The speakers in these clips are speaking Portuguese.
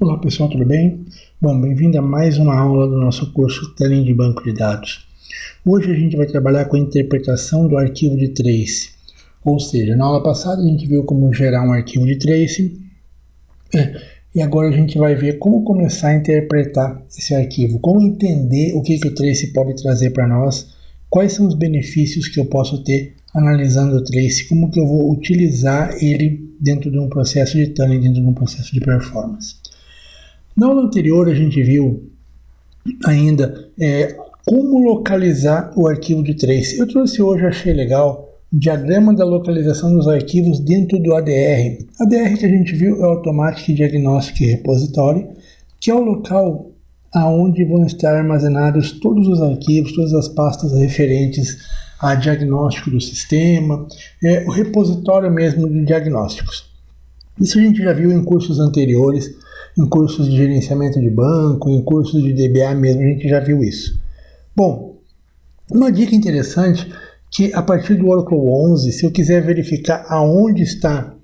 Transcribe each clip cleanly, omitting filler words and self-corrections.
Olá pessoal, tudo bem? Bom, bem-vindo a mais uma aula do nosso curso Training de Banco de Dados. Hoje a gente vai trabalhar com a interpretação do arquivo de trace. Ou seja, na aula passada a gente viu como gerar um arquivo de trace e agora a gente vai ver como começar a interpretar esse arquivo, como entender o que o trace pode trazer para nós, quais são os benefícios que eu posso ter analisando o trace, como que eu vou utilizar ele dentro de um processo de tuning, dentro de um processo de performance. Na aula anterior a gente viu ainda como localizar o arquivo de trace. Eu trouxe hoje, achei legal, o diagrama da localização dos arquivos dentro do ADR. ADR que a gente viu é o Automatic Diagnostic Repository, que é o local aonde vão estar armazenados todos os arquivos, todas as pastas referentes a diagnóstico do sistema, o repositório mesmo de diagnósticos. Isso a gente já viu em cursos anteriores, em cursos de gerenciamento de banco, em cursos de DBA mesmo, a gente já viu isso. Bom, uma dica interessante que a partir do Oracle 11, se eu quiser verificar aonde está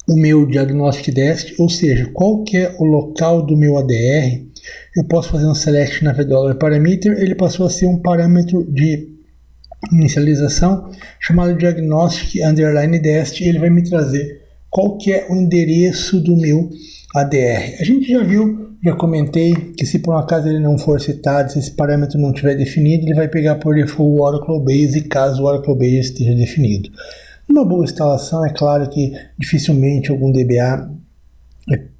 o meu Diagnostic Desk, ou seja, qual que é o local do meu ADR, eu posso fazer um select na VDollar Parameter, ele passou a ser um parâmetro de inicialização chamado Diagnostic Underline Desk, e ele vai me trazer qual que é o endereço do meu ADR. A gente já viu, já comentei que se por um acaso ele não for citado, se esse parâmetro não estiver definido, ele vai pegar por default o Oracle Base, caso o Oracle Base esteja definido. Numa boa instalação, é claro que dificilmente algum DBA,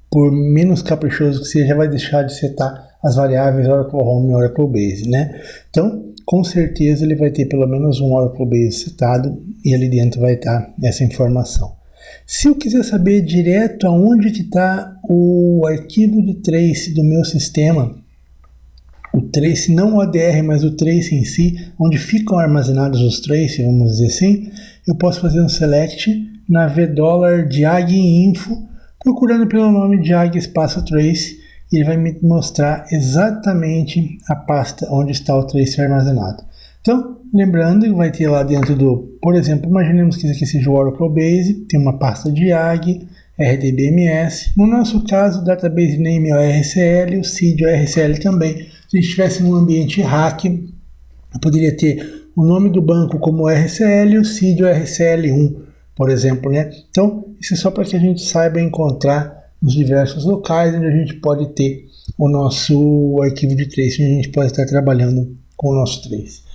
por menos caprichoso que seja, vai deixar de setar as variáveis Oracle Home e Oracle Base, né? Então, com certeza ele vai ter pelo menos um Oracle Base setado e ali dentro vai estar essa informação. Se eu quiser saber direto aonde que está o arquivo de trace do meu sistema, o trace, não o ADR, mas o trace em si, onde ficam armazenados os trace, vamos dizer assim, eu posso fazer um select na VDollar Diag Info, procurando pelo nome Diag espaço trace, e ele vai me mostrar exatamente a pasta onde está o trace armazenado. Então, lembrando que vai ter lá dentro do, por exemplo, imaginemos que isso aqui seja o Oracle Base, tem uma pasta Diag, RDBMS, no nosso caso, Database Name é o RCL, o CID é o RCL também. Se a gente estivesse num ambiente hack, eu poderia ter o nome do banco como RCL e o CID é o RCL1, por exemplo, né? Então, isso é só para que a gente saiba encontrar nos diversos locais onde a gente pode ter o nosso arquivo de trace, onde a gente pode estar trabalhando com o nosso trace.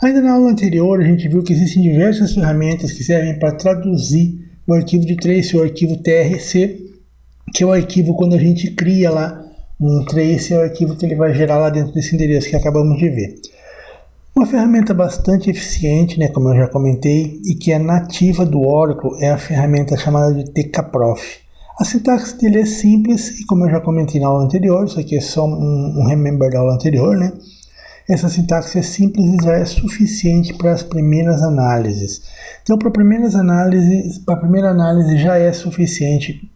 Ainda na aula anterior, a gente viu que existem diversas ferramentas que servem para traduzir o arquivo de trace, o arquivo TRC, que é o arquivo quando a gente cria lá um trace, é o arquivo que ele vai gerar lá dentro desse endereço que acabamos de ver. Uma ferramenta bastante eficiente, né, como eu já comentei, e que é nativa do Oracle, é a ferramenta chamada de TKProf. A sintaxe dele é simples, e como eu já comentei na aula anterior, isso aqui é só um remember da aula anterior, né? Essa sintaxe é simples e já é suficiente para as primeiras análises. Então, para a primeira análise já é suficiente.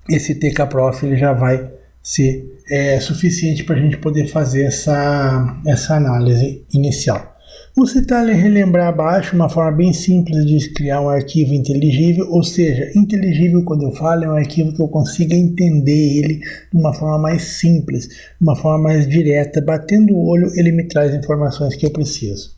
Esse TKProf ele já vai ser suficiente para a gente poder fazer essa análise inicial. Vou citar e relembrar abaixo uma forma bem simples de criar um arquivo inteligível, ou seja, inteligível quando eu falo é um arquivo que eu consiga entender ele de uma forma mais simples, de uma forma mais direta, batendo o olho ele me traz informações que eu preciso.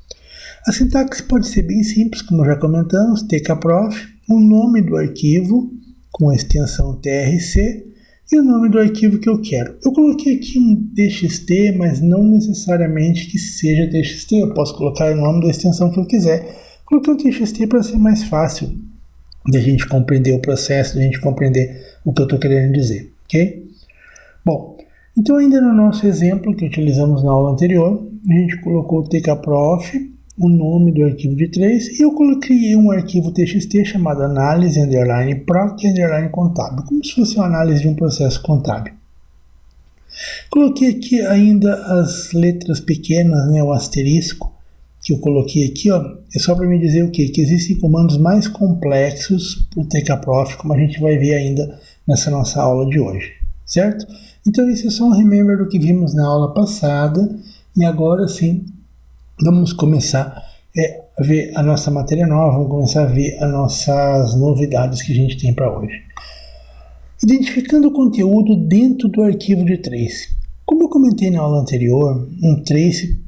A sintaxe pode ser bem simples, como já comentamos, TKProf, o nome do arquivo com a extensão TRC, e o nome do arquivo que eu quero. Eu coloquei aqui um txt, mas não necessariamente que seja txt. Eu posso colocar o nome da extensão que eu quiser. Coloquei um txt para ser mais fácil de a gente compreender o processo, de a gente compreender o que eu estou querendo dizer. Ok? Bom, então ainda no nosso exemplo que utilizamos na aula anterior, a gente colocou o TKProf, o nome do arquivo de trace, e eu coloquei um arquivo txt chamado análise _ proc _ contábil, como se fosse uma análise de um processo contábil. Coloquei aqui ainda as letras pequenas, né, o asterisco, que eu coloquei aqui, ó, é só para me dizer o quê? Que existem comandos mais complexos para o TKProf, como a gente vai ver ainda nessa nossa aula de hoje, certo? Então esse é só um remember do que vimos na aula passada, e agora sim, vamos começar a ver a nossa matéria nova, vamos começar a ver as nossas novidades que a gente tem para hoje. Identificando o conteúdo dentro do arquivo de trace. Como eu comentei na aula anterior, um trace,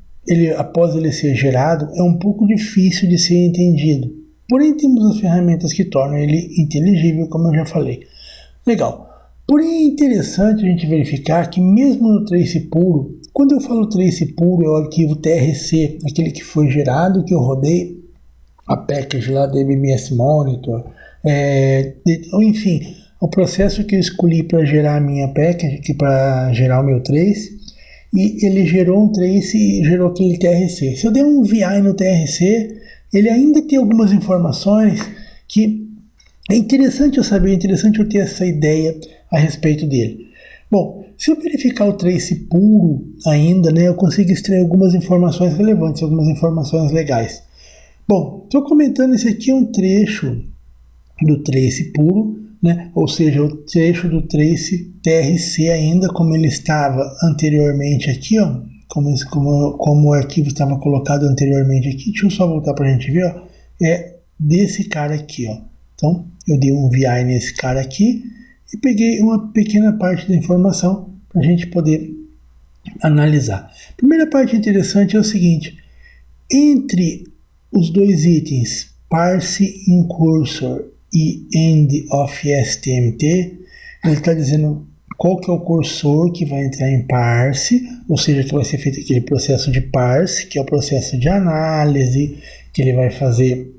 após ele ser gerado, é um pouco difícil de ser entendido. Porém, temos as ferramentas que tornam ele inteligível, como eu já falei. Legal. Porém, é interessante a gente verificar que mesmo no trace puro, quando eu falo trace puro, é o arquivo TRC, aquele que foi gerado, que eu rodei a package lá do MMS Monitor, enfim, o processo que eu escolhi para gerar a minha package, para gerar o meu trace, e ele gerou um trace e gerou aquele TRC. Se eu der um VI no TRC, ele ainda tem algumas informações que é interessante eu saber, é interessante eu ter essa ideia a respeito dele. Bom, se eu verificar o trace puro ainda, né, eu consigo extrair algumas informações relevantes, algumas informações legais. Bom, estou comentando, esse aqui é um trecho do trace puro, né? Ou seja, o trecho do trace TRC ainda como ele estava anteriormente aqui, ó, como o arquivo estava colocado anteriormente aqui. Deixa eu só voltar para a gente ver, ó, é desse cara aqui, ó. Então, eu dei um VI nesse cara aqui e peguei uma pequena parte da informação para a gente poder analisar. A primeira parte interessante é o seguinte: entre os dois itens parse incursor e end of STMT, ele está dizendo qual que é o cursor que vai entrar em parse, ou seja, que vai ser feito aquele processo de parse, que é o processo de análise que ele vai fazer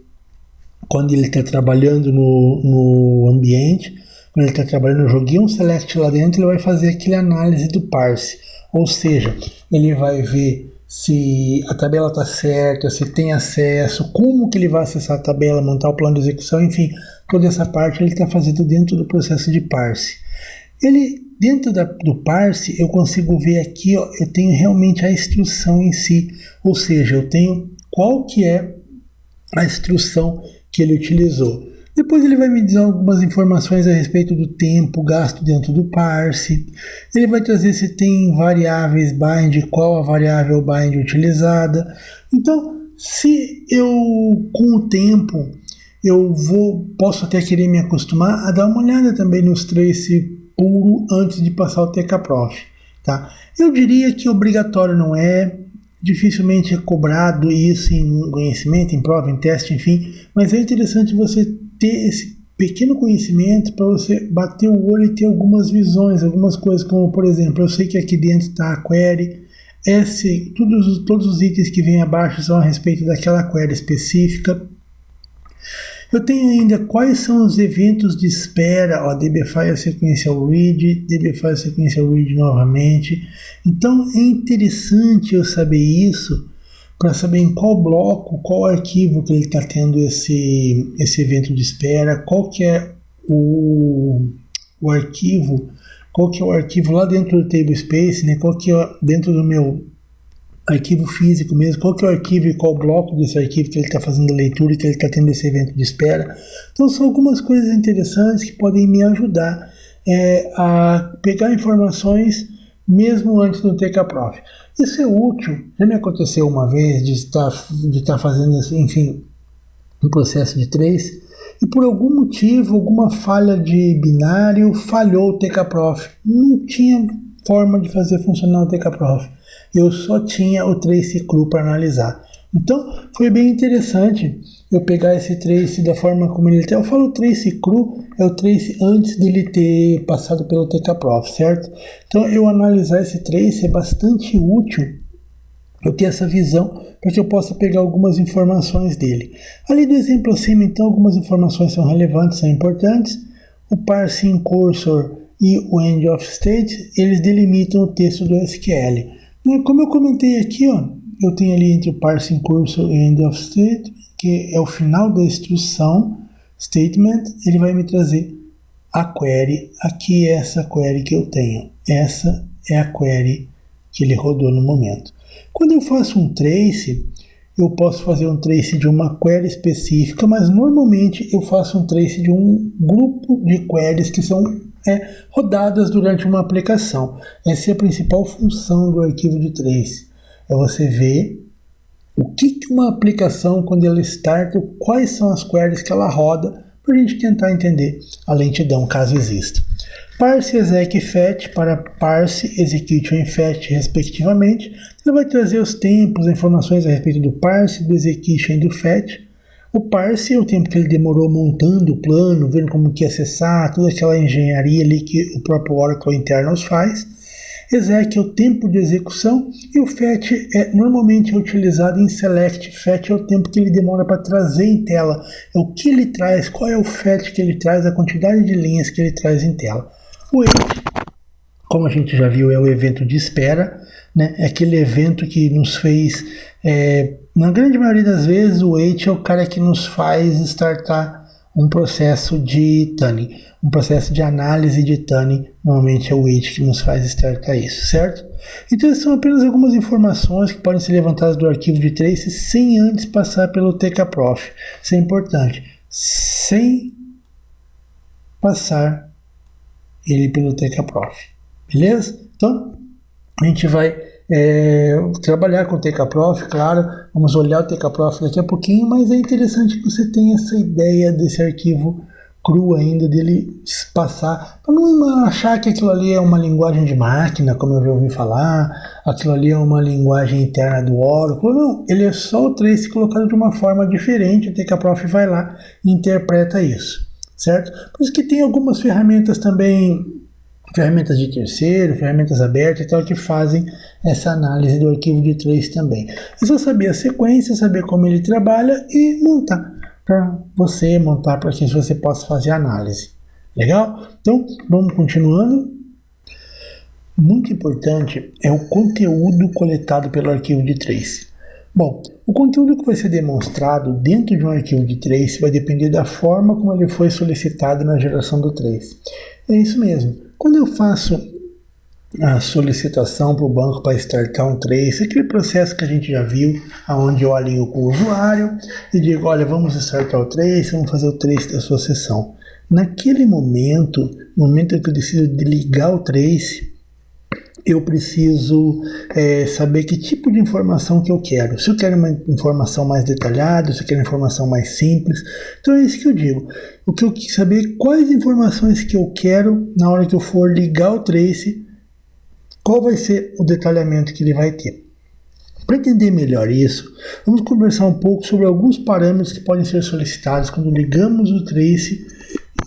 quando ele está trabalhando no ambiente. Quando ele está trabalhando no joguinho select lá dentro, ele vai fazer aquela análise do parse, ou seja, ele vai ver se a tabela está certa, se tem acesso, como que ele vai acessar a tabela, montar o plano de execução, enfim, toda essa parte ele está fazendo dentro do processo de parse. Ele, dentro do parse, eu consigo ver aqui, ó, eu tenho realmente a instrução em si, ou seja, eu tenho qual que é a instrução que ele utilizou. Depois ele vai me dizer algumas informações a respeito do tempo gasto dentro do parse. Ele vai trazer se tem variáveis bind, qual a variável bind utilizada. Então, se eu, com o tempo, posso até querer me acostumar a dar uma olhada também nos trace puro antes de passar o TKProf. Tá? Eu diria que obrigatório não é, dificilmente é cobrado isso em conhecimento, em prova, em teste, enfim, mas é interessante você ter esse pequeno conhecimento para você bater o olho e ter algumas visões, algumas coisas, como por exemplo, eu sei que aqui dentro está a query, todos os itens que vêm abaixo são a respeito daquela query específica. Eu tenho ainda quais são os eventos de espera, ó, dbFile sequential read, dbFile sequential read novamente. Então é interessante eu saber isso para saber em qual bloco, qual arquivo que ele está tendo esse evento de espera, qual que é o arquivo, qual que é o arquivo lá dentro do tablespace, né? Qual que é dentro do meu arquivo físico mesmo, qual que é o arquivo e qual bloco desse arquivo que ele está fazendo a leitura e que ele está tendo esse evento de espera. Então são algumas coisas interessantes que podem me ajudar a pegar informações mesmo antes do TKProf. Isso é útil, já me aconteceu uma vez de estar fazendo, enfim, um processo de trace e por algum motivo, alguma falha de binário, falhou o TKProf. Não tinha forma de fazer funcionar o TKProf. Eu só tinha o trace cru para analisar. Então, foi bem interessante eu pegar esse trace da forma como ele tem. Eu falo trace cru, é o trace antes dele ter passado pelo TKProf, certo? Então, eu analisar esse trace é bastante útil, eu ter essa visão para que eu possa pegar algumas informações dele. Ali do exemplo acima, então, algumas informações são relevantes, são importantes. O parse incursor e o end of state, eles delimitam o texto do SQL. Como eu comentei aqui, ó, eu tenho ali entre o parse incursor e end of state, que é o final da instrução, statement, ele vai me trazer a query. Aqui é essa query que eu tenho. Essa é a query que ele rodou no momento. Quando eu faço um trace, eu posso fazer um trace de uma query específica, mas normalmente eu faço um trace de um grupo de queries que são rodadas durante uma aplicação. Essa é a principal função do arquivo de trace. É você ver o que uma aplicação, quando ela starta, quais são as queries que ela roda, para a gente tentar entender a lentidão, caso exista. parse, exec e fetch para parse, execute e fetch, respectivamente. Ele vai trazer os tempos, informações a respeito do parse, do execution e do fetch. O parse é o tempo que ele demorou montando o plano, vendo como que ia acessar, toda aquela engenharia ali que o próprio Oracle Internals faz. Exec é o tempo de execução e o fetch normalmente é utilizado em select. Fetch é o tempo que ele demora para trazer em tela. É o que ele traz, qual é o fetch que ele traz, a quantidade de linhas que ele traz em tela. O wait, como a gente já viu, é o evento de espera, né? É aquele evento que nos fez, na grande maioria das vezes, o wait é o cara que nos faz startar um processo de tuning, um processo de análise de tuning. Normalmente é o wait que nos faz startar isso, certo? Então essas são apenas algumas informações que podem ser levantadas do arquivo de trace sem antes passar pelo TKProf. Isso é importante, sem passar ele pelo TKProf, beleza? Então a gente vai trabalhar com o TKProf, claro, vamos olhar o TKProf daqui a pouquinho, mas é interessante que você tenha essa ideia desse arquivo cru ainda, dele passar, para não achar que aquilo ali é uma linguagem de máquina, como eu já ouvi falar, aquilo ali é uma linguagem interna do Oracle. Não, ele é só o trace colocado de uma forma diferente, o TKProf vai lá e interpreta isso, certo? Por isso que tem algumas ferramentas também, ferramentas de terceiro, ferramentas abertas e tal, que fazem essa análise do arquivo de trace também. É só saber a sequência, saber como ele trabalha e montar, para você montar para que você possa fazer a análise. Legal? Então, vamos continuando. Muito importante é o conteúdo coletado pelo arquivo de trace. Bom, o conteúdo que vai ser demonstrado dentro de um arquivo de trace vai depender da forma como ele foi solicitado na geração do trace. É isso mesmo. Quando eu faço a solicitação para o banco para startar um trace, aquele processo que a gente já viu, onde eu alinho com o usuário e digo, olha, vamos startar o trace, vamos fazer o trace da sua sessão. Naquele momento, no momento em que eu decido de ligar o trace, eu preciso saber que tipo de informação que eu quero. Se eu quero uma informação mais detalhada, se eu quero informação mais simples. Então é isso que eu digo. O que eu quero saber, quais informações que eu quero na hora que eu for ligar o trace, qual vai ser o detalhamento que ele vai ter. Para entender melhor isso, vamos conversar um pouco sobre alguns parâmetros que podem ser solicitados quando ligamos o trace,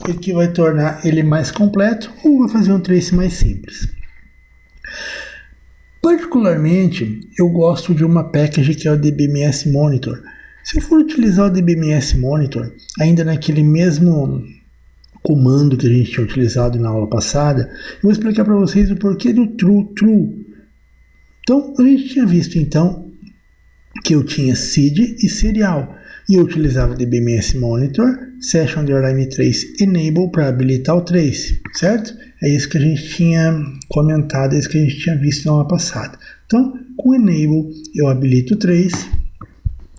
e que vai tornar ele mais completo ou vai fazer um trace mais simples. Particularmente, eu gosto de uma package que é o DBMS Monitor. Se eu for utilizar o DBMS Monitor, ainda naquele mesmo comando que a gente tinha utilizado na aula passada, eu vou explicar para vocês o porquê do true. Então, a gente tinha visto então que eu tinha seed e serial, e eu utilizava o DBMS Monitor, Session Underline Trace Enable para habilitar o trace, certo? É isso que a gente tinha comentado, é isso que a gente tinha visto na aula passada. Então, com Enable eu habilito o trace,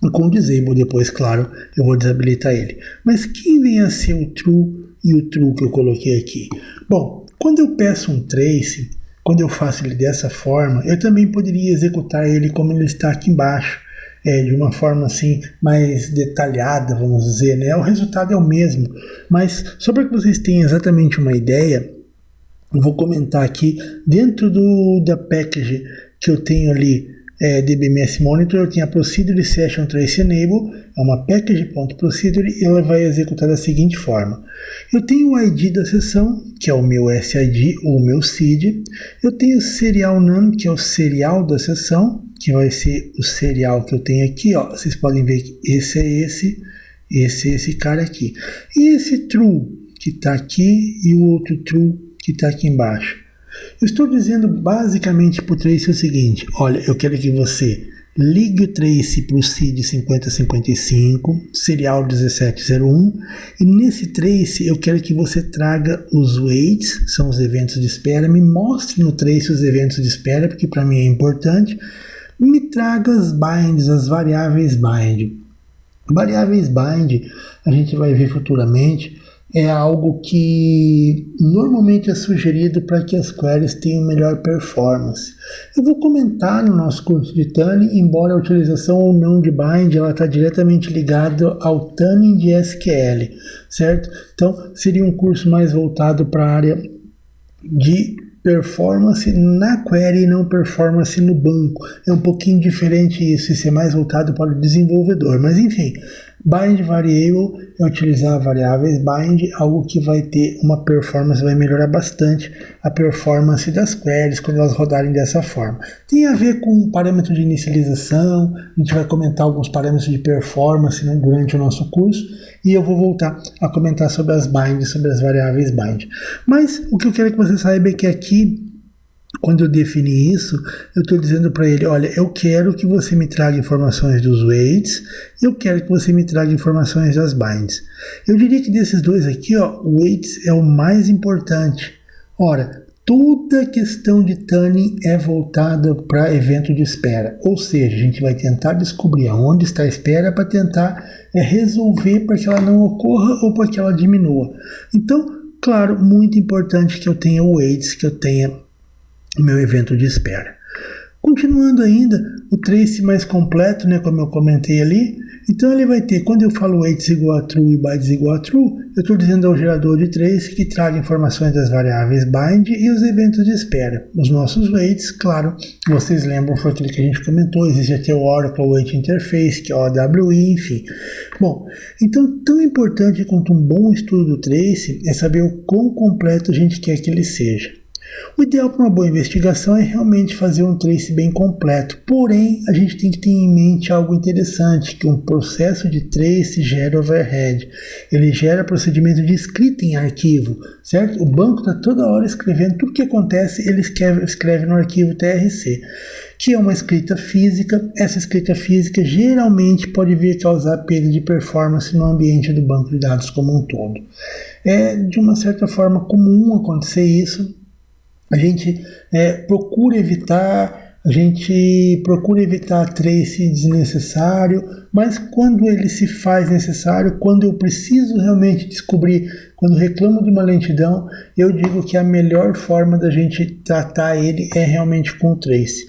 e com Disable depois, claro, eu vou desabilitar ele. Mas quem vem a ser o true e o true que eu coloquei aqui? Bom, quando eu peço um trace, quando eu faço ele dessa forma, eu também poderia executar ele como ele está aqui embaixo, de uma forma assim mais detalhada, vamos dizer, né? O resultado é o mesmo, mas só para que vocês tenham exatamente uma ideia, eu vou comentar aqui dentro da package que eu tenho ali, DBMS Monitor, eu tenho a Procedure Session Trace Enable, é uma package.procedure e ela vai executar da seguinte forma. Eu tenho o ID da sessão, que é o meu SID ou o meu SID, eu tenho o Serial Name, que é o serial da sessão, que vai ser o serial que eu tenho aqui, ó. Vocês podem ver que esse é esse cara aqui. E esse true que está aqui e o outro true que está aqui embaixo. Eu estou dizendo basicamente para o trace o seguinte, olha, eu quero que você ligue o trace para o SID 5055, serial 1701, e nesse trace eu quero que você traga os waits, são os eventos de espera, me mostre no trace os eventos de espera, porque para mim é importante, me traga as binds, as variáveis bind. Variáveis bind, a gente vai ver futuramente, é algo que normalmente é sugerido para que as queries tenham melhor performance. Eu vou comentar no nosso curso de tuning, embora a utilização ou não de bind, ela está diretamente ligada ao tuning de SQL, certo? Então, seria um curso mais voltado para a área de performance na query e não performance no banco. É um pouquinho diferente isso, é mais voltado para o desenvolvedor. Mas enfim, bind variable é utilizar variáveis bind, algo que vai ter uma performance, vai melhorar bastante a performance das queries quando elas rodarem dessa forma. Tem a ver com parâmetro de inicialização, a gente vai comentar alguns parâmetros de performance, né, durante o nosso curso, e eu vou voltar a comentar sobre as binds, sobre as variáveis bind. Mas o que eu quero que você saiba é que aqui, quando eu defini isso, eu estou dizendo para ele, olha, eu quero que você me traga informações dos weights, eu quero que você me traga informações das binds. Eu diria que desses dois aqui, ó, o weights é o mais importante. Ora, toda questão de tuning é voltada para evento de espera, ou seja, a gente vai tentar descobrir aonde está a espera para tentar resolver para que ela não ocorra ou para que ela diminua. Então, claro, muito importante que eu tenha o weights, que eu tenha o meu evento de espera. Continuando ainda, o trace mais completo, né, como eu comentei ali, então ele vai ter, quando eu falo weights igual a true e bytes igual a true, eu estou dizendo ao gerador de trace que traga informações das variáveis bind e os eventos de espera. Os nossos weights, claro, vocês lembram, foi aquilo que a gente comentou, existe até o Oracle Weight Interface, que é o OWI, enfim. Bom, então tão importante quanto um bom estudo do trace é saber o quão completo a gente quer que ele seja. O ideal para uma boa investigação é realmente fazer um trace bem completo, porém a gente tem que ter em mente algo interessante, que um processo de trace gera overhead, ele gera procedimento de escrita em arquivo, certo? O banco está toda hora escrevendo tudo que acontece, ele escreve no arquivo TRC, que é uma escrita física. Essa escrita física geralmente pode vir a causar perda de performance no ambiente do banco de dados como um todo. É de uma certa forma comum acontecer isso. A gente procura evitar trace desnecessário, mas quando ele se faz necessário, quando eu preciso realmente descobrir, quando reclamo de uma lentidão, eu digo que a melhor forma da gente tratar ele é realmente com o trace.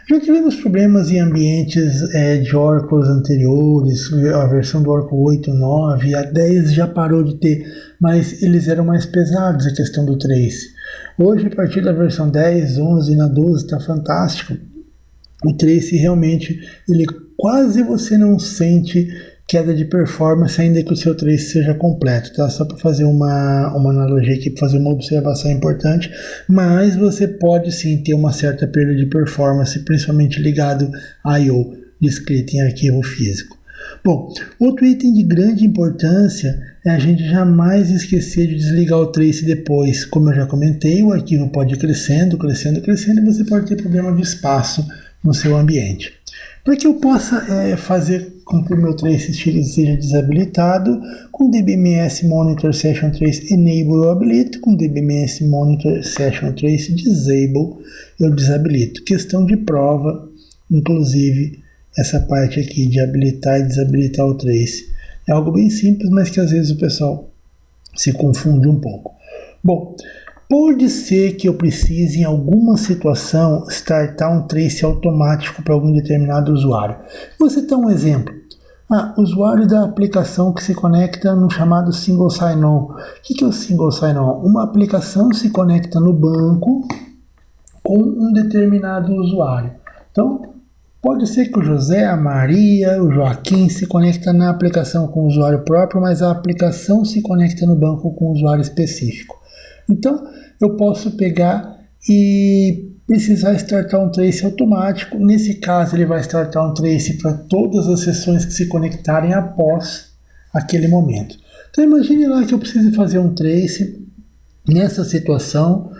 Já tivemos problemas em ambientes de Oracle anteriores, a versão do Oracle 8.9, a 10 já parou de ter, mas eles eram mais pesados, a questão do trace. Hoje, a partir da versão 10, 11 e na 12 está fantástico. O trace realmente, ele quase você não sente queda de performance, ainda que o seu trace seja completo, tá? Só para fazer uma analogia aqui, para fazer uma observação importante, mas você pode sim ter uma certa perda de performance, principalmente ligado a I/O, descrito em arquivo físico. Bom, outro item de grande importância é a gente jamais esquecer de desligar o trace depois. Como eu já comentei, o arquivo pode ir crescendo, crescendo, crescendo, e você pode ter problema de espaço no seu ambiente. Para que eu possa fazer com que o meu trace seja desabilitado, com DBMS Monitor Session Trace Enable eu habilito, com DBMS Monitor Session Trace Disable eu desabilito. Questão de prova, inclusive, essa parte aqui de habilitar e desabilitar o trace. É algo bem simples, mas que às vezes o pessoal se confunde um pouco. Bom, pode ser que eu precise, em alguma situação, startar um trace automático para algum determinado usuário. Vou citar um exemplo. Usuário da aplicação que se conecta no chamado Single Sign-On. O que é o Single Sign-On? Uma aplicação se conecta no banco com um determinado usuário. Então, pode ser que o José, a Maria, o Joaquim se conecta na aplicação com o usuário próprio, mas a aplicação se conecta no banco com o usuário específico. Então, eu posso pegar e precisar startar um trace automático. Nesse caso, ele vai startar um trace para todas as sessões que se conectarem após aquele momento. Então, imagine lá que eu preciso fazer um trace nessa situação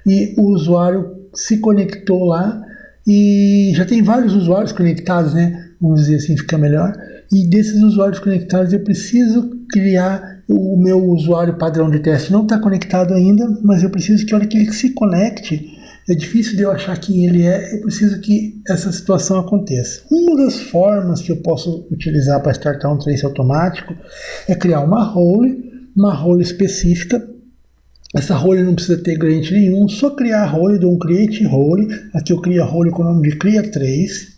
e o usuário se conectou lá e já tem vários usuários conectados, né? Vamos dizer assim, fica melhor. E desses usuários conectados eu preciso criar o meu usuário padrão de teste. Não está conectado ainda, mas eu preciso que a hora que ele se conecte, é difícil de eu achar quem ele é, eu preciso que essa situação aconteça. Uma das formas que eu posso utilizar para startar um trace automático é criar uma role específica. Essa role não precisa ter gradient nenhum, só criar a role, dou um create role, aqui eu crio a role com o nome de cria trace.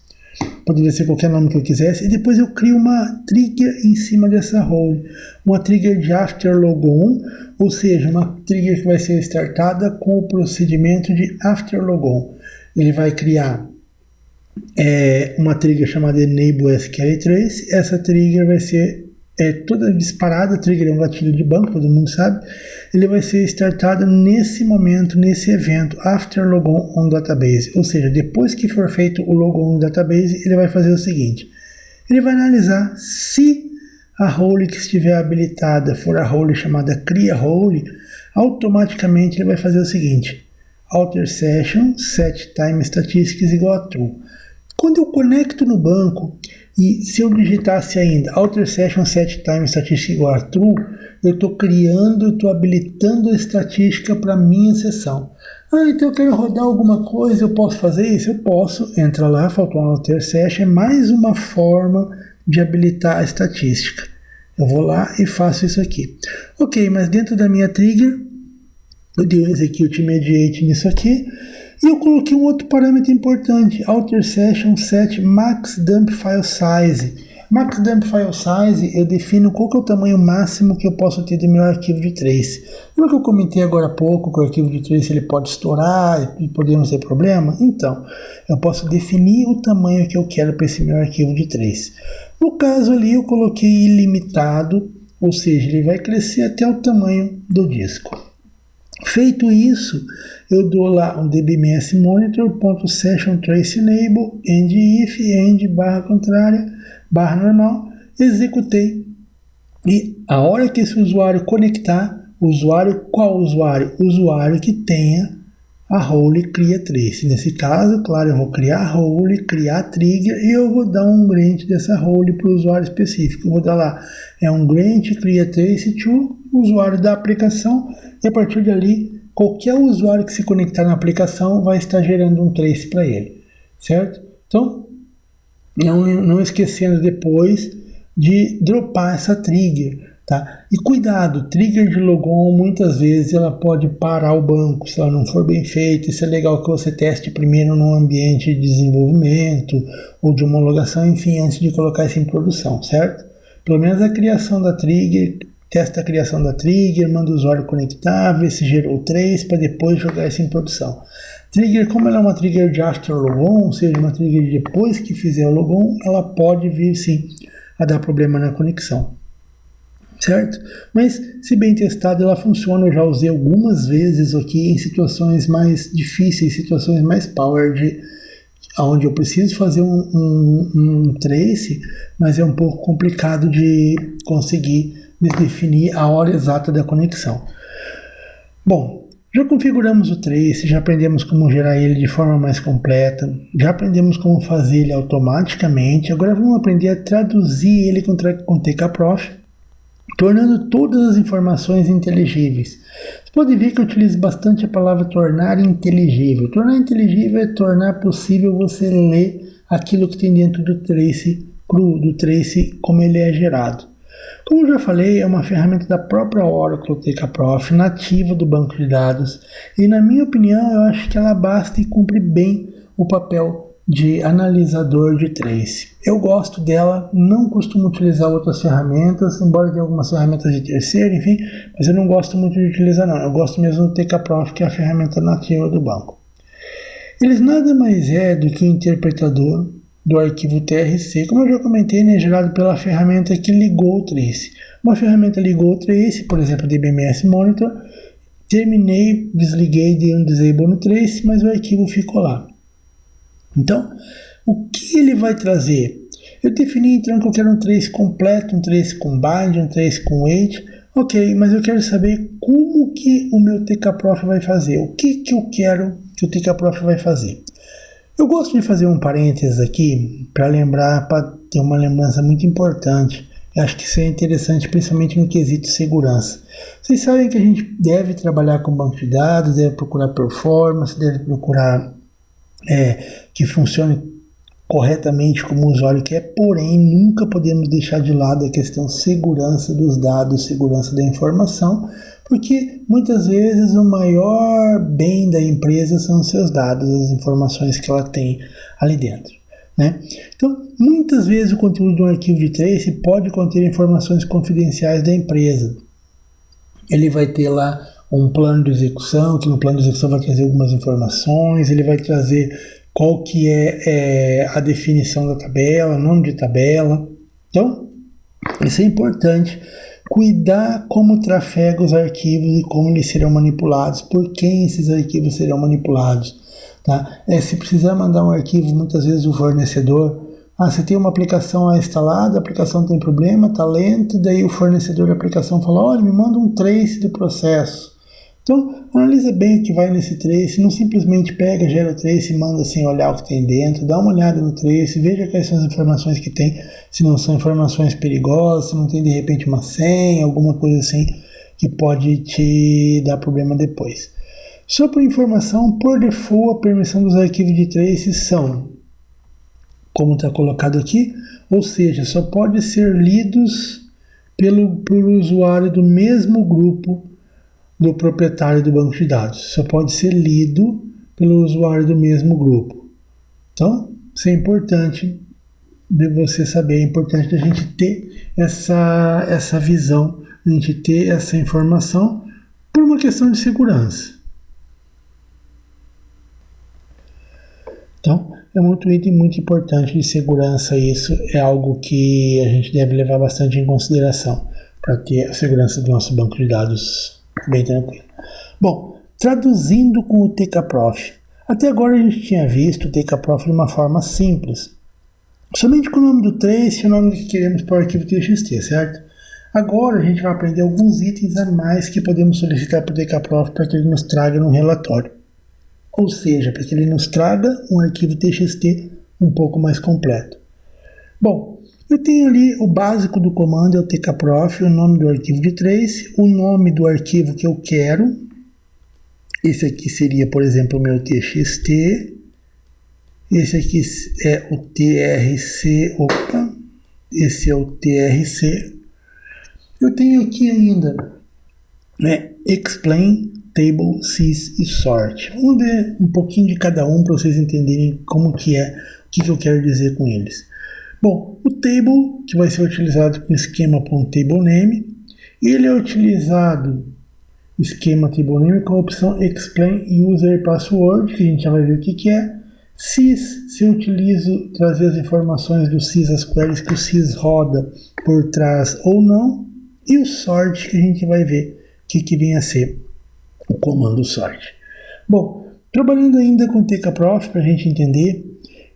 poderia ser qualquer nome que eu quisesse, e depois eu crio uma trigger em cima dessa role, uma trigger de after logon, ou seja, uma trigger que vai ser startada com o procedimento de after logon. Ele vai criar uma trigger chamada enable SQL trace. Essa trigger vai ser toda disparada. A trigger é um gatilho de banco, todo mundo sabe. Ele vai ser startado nesse momento, nesse evento, after logon on database, ou seja, depois que for feito o logon no database, ele vai fazer o seguinte: ele vai analisar se a role que estiver habilitada for a role chamada cria role, automaticamente ele vai fazer o seguinte: alter session set time statistics igual a true. Quando eu conecto no banco, e se eu digitasse ainda alter session set time statistics igual a true, eu estou criando, eu estou habilitando a estatística para minha sessão. Então eu quero rodar alguma coisa, eu posso fazer isso? Eu posso. Entra lá, faltou um alter session, é mais uma forma de habilitar a estatística. Eu vou lá e faço isso aqui. Ok, mas dentro da minha trigger, eu dei um execute immediate nisso aqui, e eu coloquei um outro parâmetro importante, alter session set max dump file size. Max dump file size, eu defino qual que é o tamanho máximo que eu posso ter do meu arquivo de trace. Lembra que eu comentei agora há pouco que o arquivo de trace ele pode estourar e podemos ter problema? Então, eu posso definir o tamanho que eu quero para esse meu arquivo de trace. No caso ali, eu coloquei ilimitado, ou seja, ele vai crescer até o tamanho do disco. Feito isso, eu dou lá um dbms monitor.session trace enable end if end barra contrária barra normal, executei, e a hora que esse usuário conectar, qual usuário? Usuário que tenha a role cria trace. Nesse caso, claro, eu vou criar a role, criar a trigger, e eu vou dar um grant dessa role para o usuário específico. Eu vou dar lá, um grant cria trace to usuário da aplicação, e a partir dali, qualquer usuário que se conectar na aplicação vai estar gerando um trace para ele, certo? Então, não esquecendo depois de dropar essa trigger, tá? E cuidado, trigger de logon muitas vezes ela pode parar o banco se ela não for bem feita. Isso é legal que você teste primeiro no ambiente de desenvolvimento ou de homologação, enfim, antes de colocar isso em produção, certo? Pelo menos a criação da trigger, testa a criação da trigger, manda o usuário conectar, vê se gerou trace para depois jogar isso em produção. Trigger, como ela é uma trigger de after logon, ou seja, uma trigger de depois que fizer o logon, ela pode vir sim a dar problema na conexão, certo? Mas se bem testada ela funciona. Eu já usei algumas vezes aqui em situações mais difíceis, situações mais powered, onde eu preciso fazer um trace, mas é um pouco complicado de conseguir definir a hora exata da conexão. Bom, já configuramos o trace, já aprendemos como gerar ele de forma mais completa, já aprendemos como fazer ele automaticamente. Agora vamos aprender a traduzir ele com TKProf, tornando todas as informações inteligíveis. Você pode ver que eu utilizo bastante a palavra tornar inteligível. Tornar inteligível é tornar possível você ler aquilo que tem dentro do trace cru, do trace como ele é gerado. Como eu já falei, é uma ferramenta da própria Oracle TKProf, nativa do banco de dados, e na minha opinião eu acho que ela basta e cumpre bem o papel de analisador de trace. Eu gosto dela, não costumo utilizar outras ferramentas, embora tenha algumas ferramentas de terceiro, enfim, mas eu não gosto muito de utilizar não, eu gosto mesmo do TKProf, que é a ferramenta nativa do banco. Eles nada mais é do que o interpretador do arquivo TRC, como eu já comentei, né, gerado pela ferramenta que ligou o trace. Uma ferramenta ligou o trace, por exemplo, dbms monitor, terminei, desliguei, dei um disable no trace, mas o arquivo ficou lá. Então, o que ele vai trazer? Eu defini então que eu quero um trace completo, um trace com bind, um trace com wait. Ok, mas eu quero saber como que o meu TKProf vai fazer. O que eu quero que o TKProf vai fazer? Eu gosto de fazer um parênteses aqui para lembrar, para ter uma lembrança muito importante. Eu acho que isso é interessante, principalmente no quesito segurança. Vocês sabem que a gente deve trabalhar com banco de dados, deve procurar performance, deve procurar que funcione corretamente como o usuário quer, porém nunca podemos deixar de lado a questão segurança dos dados, segurança da informação, porque muitas vezes o maior bem da empresa são os seus dados, as informações que ela tem ali dentro. né? Então, muitas vezes o conteúdo de um arquivo de trace pode conter informações confidenciais da empresa. Ele vai ter lá um plano de execução, que no plano de execução vai trazer algumas informações, ele vai trazer qual que é a definição da tabela, nome de tabela. Então, isso é importante. Cuidar como trafega os arquivos e como eles serão manipulados, por quem esses arquivos serão manipulados. Tá? Se precisar mandar um arquivo, muitas vezes o fornecedor, você tem uma aplicação lá instalada, a aplicação tem problema, está lenta, daí o fornecedor da aplicação fala, olha, me manda um trace do processo. Então, analisa bem o que vai nesse trace, não simplesmente pega, gera o trace e manda sem olhar o que tem dentro, dá uma olhada no trace, veja quais são as informações que tem, se não são informações perigosas, se não tem de repente uma senha, alguma coisa assim que pode te dar problema depois. Só por informação, por default, a permissão dos arquivos de trace são, como está colocado aqui, ou seja, só pode ser lidos por usuário do mesmo grupo do proprietário do banco de dados. Só pode ser lido pelo usuário do mesmo grupo. Então, isso é importante de você saber, é importante a gente ter essa visão, a gente ter essa informação por uma questão de segurança. Então, é um item muito importante de segurança, isso é algo que a gente deve levar bastante em consideração para ter a segurança do nosso banco de dados bem tranquilo. Bom, traduzindo com o TKProf. Até agora a gente tinha visto o TKProf de uma forma simples, somente com o nome do trace e o nome que queremos para o arquivo TXT, certo? Agora a gente vai aprender alguns itens a mais que podemos solicitar para o TKProf para que ele nos traga no relatório. Ou seja, para que ele nos traga um arquivo TXT um pouco mais completo. Bom, eu tenho ali o básico do comando, é o TKProf, o nome do arquivo de trace, o nome do arquivo que eu quero. Esse aqui seria, por exemplo, o meu TXT. Esse aqui é o TRC. Opa! Esse é o TRC. Eu tenho aqui ainda Explain, Table, Sys e Sort. Vamos ver um pouquinho de cada um para vocês entenderem como que é, o que eu quero dizer com eles. Bom, o table, que vai ser utilizado com esquema.tablename, ele é utilizado esquema tablename com a opção Explain User Password, que a gente já vai ver o que é. Sys, se eu utilizo trazer as informações do Sys, as queries que o Sys roda por trás ou não. E o Sort, que a gente vai ver o que vem a ser o comando Sort. Bom, trabalhando ainda com o TKProf para a gente entender,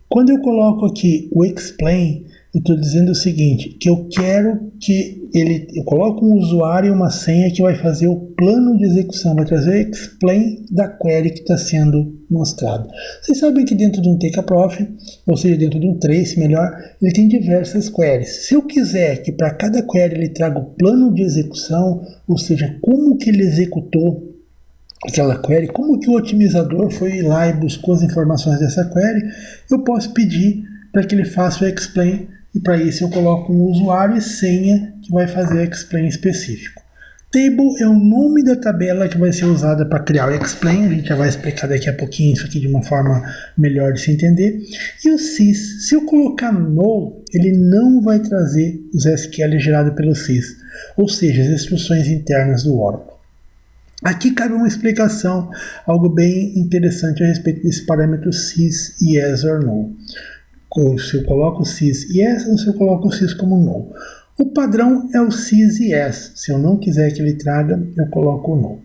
quando eu coloco aqui o explain, eu estou dizendo o seguinte, que eu quero que eu coloco um usuário e uma senha que vai fazer o plano de execução, vai trazer o explain da query que está sendo mostrado. Vocês sabem que dentro de um TKProf, ou seja, dentro de um trace, melhor, ele tem diversas queries. Se eu quiser que para cada query ele traga o plano de execução, ou seja, como que ele executou aquela query, como que o otimizador foi lá e buscou as informações dessa query, eu posso pedir para que ele faça o explain, e para isso eu coloco um usuário e senha que vai fazer o explain específico. Table é o nome da tabela que vai ser usada para criar o explain, a gente já vai explicar daqui a pouquinho isso aqui de uma forma melhor de se entender. E o sys, se eu colocar null, ele não vai trazer os SQL gerados pelo sys, ou seja, as instruções internas do Oracle. Aqui cabe uma explicação, algo bem interessante a respeito desse parâmetro sys, yes or no. Se eu coloco o sys yes ou se eu coloco o sys como no. O padrão é o sys yes. Se eu não quiser que ele traga, eu coloco o no.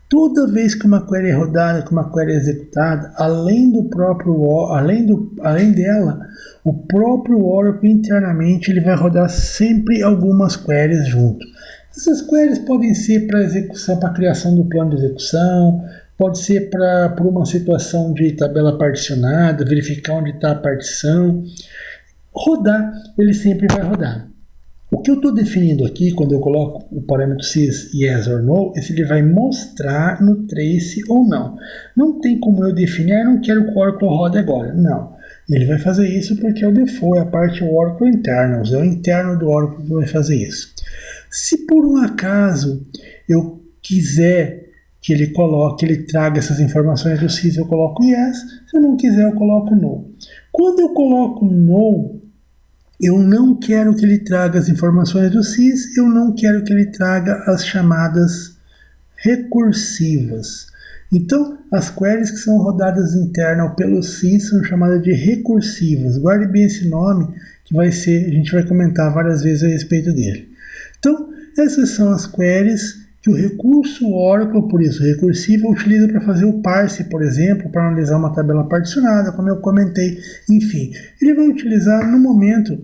Toda vez que uma query é rodada, que uma query é executada, além dela, o próprio Oracle internamente ele vai rodar sempre algumas queries junto. Essas queries podem ser para execução, para criação do plano de execução, pode ser por uma situação de tabela particionada, verificar onde está a partição. Rodar, ele sempre vai rodar. O que eu estou definindo aqui, quando eu coloco o parâmetro sys yes or no, é se ele vai mostrar no trace ou não. Não tem como eu definir, eu não quero que o Oracle rode agora. Não. Ele vai fazer isso porque é o default, é a parte Oracle interna, é o interno do Oracle que vai fazer isso. Se por um acaso eu quiser que ele traga essas informações do sys, eu coloco yes. Se eu não quiser, eu coloco no. Quando eu coloco no, eu não quero que ele traga as informações do sys, eu não quero que ele traga as chamadas recursivas. Então, as queries que são rodadas internal pelo sys são chamadas de recursivas. Guarde bem esse nome, que a gente vai comentar várias vezes a respeito dele. Então, essas são as queries que o recurso Oracle, por isso recursivo, utiliza para fazer o parse, por exemplo, para analisar uma tabela particionada, como eu comentei, enfim. Ele vai utilizar no momento,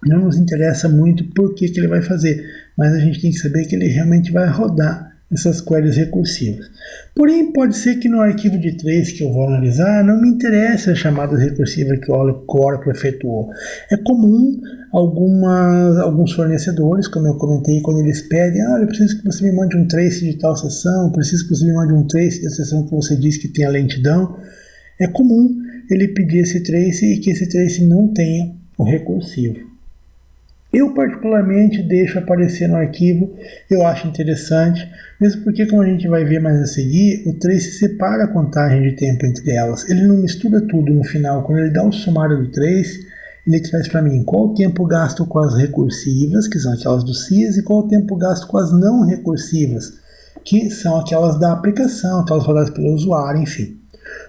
não nos interessa muito por que ele vai fazer, mas a gente tem que saber que ele realmente vai rodar essas queries recursivas. Porém, pode ser que no arquivo de trace que eu vou analisar não me interesse as chamadas recursivas que o Oracle efetuou. É comum alguns fornecedores, como eu comentei, quando eles pedem, eu preciso que você me mande um trace de tal sessão, preciso que você me mande um trace da sessão que você diz que tem a lentidão. É comum ele pedir esse trace e que esse trace não tenha o recursivo. Eu particularmente deixo aparecer no arquivo, eu acho interessante, mesmo porque, como a gente vai ver mais a seguir, o trace separa a contagem de tempo entre elas. Ele não mistura tudo no final. Quando ele dá o sumário do trace, ele traz para mim qual o tempo gasto com as recursivas, que são aquelas do sys, e qual o tempo gasto com as não recursivas, que são aquelas da aplicação, aquelas rodadas pelo usuário, enfim.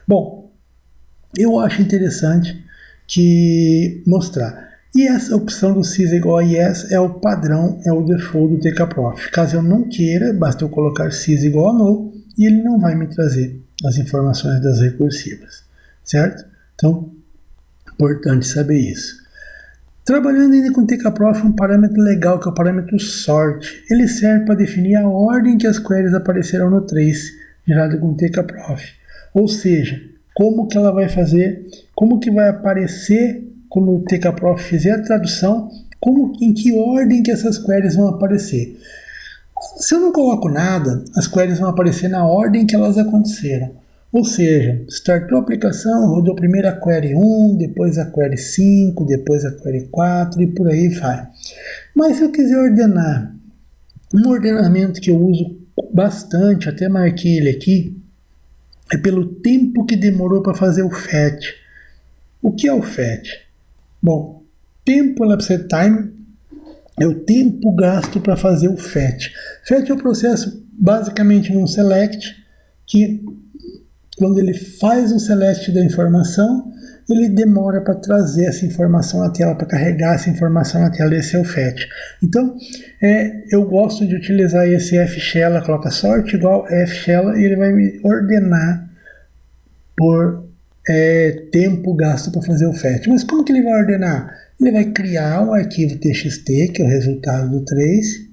Bom, eu acho interessante mostrar. E essa opção do sys igual a yes é o padrão, é o default do TKProfit. Caso eu não queira, basta eu colocar sys igual a no e ele não vai me trazer as informações das recursivas, certo? Então, importante saber isso. Trabalhando ainda com o TKProfit, um parâmetro legal que é o parâmetro sort. Ele serve para definir a ordem que as queries aparecerão no trace gerado com o TKProfit. Ou seja, como que ela vai fazer, como que vai aparecer quando o TKProfit fizer a tradução, em que ordem que essas queries vão aparecer. Se eu não coloco nada, as queries vão aparecer na ordem que elas aconteceram. Ou seja, startou a aplicação, rodou primeiro a query 1, depois a query 5, depois a query 4 e por aí vai. Mas se eu quiser ordenar, um ordenamento que eu uso bastante, até marquei ele aqui, é pelo tempo que demorou para fazer o fetch. O que é o fetch? Bom, tempo elapsed time é o tempo gasto para fazer o fetch. Fetch é o processo basicamente num select, que quando ele faz o select da informação, ele demora para trazer essa informação na tela, para carregar essa informação na tela, esse é o fetch. Então, eu gosto de utilizar esse fshella, coloca sort igual fshella, e ele vai me ordenar por tempo gasto para fazer o fetch. Mas como que ele vai ordenar? Ele vai criar um arquivo txt, que é o resultado do trace,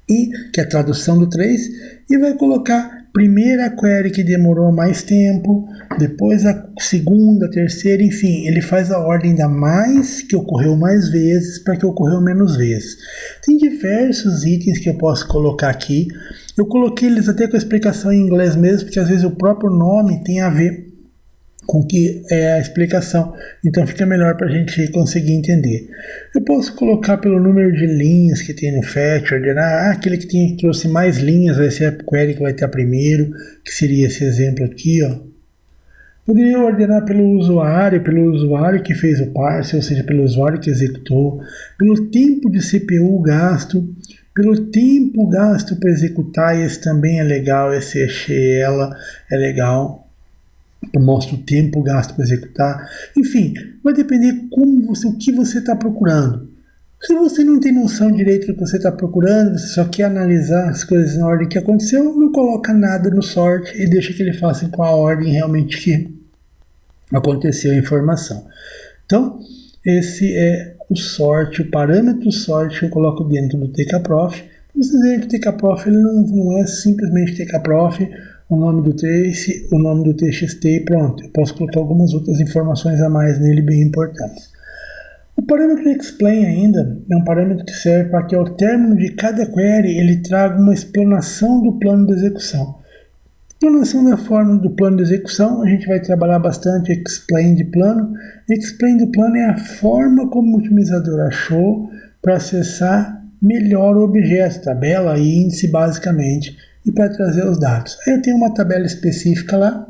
que é a tradução do trace, e vai colocar primeiro a query que demorou mais tempo, depois a segunda, a terceira, enfim, ele faz a ordem da mais, que ocorreu mais vezes, para que ocorreu menos vezes. Tem diversos itens que eu posso colocar aqui. Eu coloquei eles até com a explicação em inglês mesmo, porque às vezes o próprio nome tem a ver com que é a explicação, então fica melhor para a gente conseguir entender. Eu posso colocar pelo número de linhas que tem no fetch, ordenar, aquele que trouxe mais linhas vai ser a query que vai ter primeiro, que seria esse exemplo aqui, ó. Poderia ordenar pelo usuário que fez o parse, ou seja, pelo usuário que executou, pelo tempo de CPU gasto, pelo tempo gasto para executar, esse também é legal, esse ela é legal. Mostra o tempo gasto para executar. Enfim, vai depender o que você está procurando. Se você não tem noção direito do que você está procurando, você só quer analisar as coisas na ordem que aconteceu, não coloca nada no sort e deixa que ele faça com a ordem realmente que aconteceu a informação. Então, esse é o sort, o parâmetro sort que eu coloco dentro do TKProfit. Vocês veem que o TKProfit ele não é simplesmente TKProfit, o nome do trace, o nome do txt e pronto. Eu posso colocar algumas outras informações a mais nele bem importantes. O parâmetro explain ainda é um parâmetro que serve para que ao término de cada query ele traga uma explanação do plano de execução. Explanação da forma do plano de execução, a gente vai trabalhar bastante explain de plano. Explain do plano é a forma como o otimizador achou para acessar melhor o objeto, tabela e índice basicamente, e para trazer os dados. Aí eu tenho uma tabela específica lá,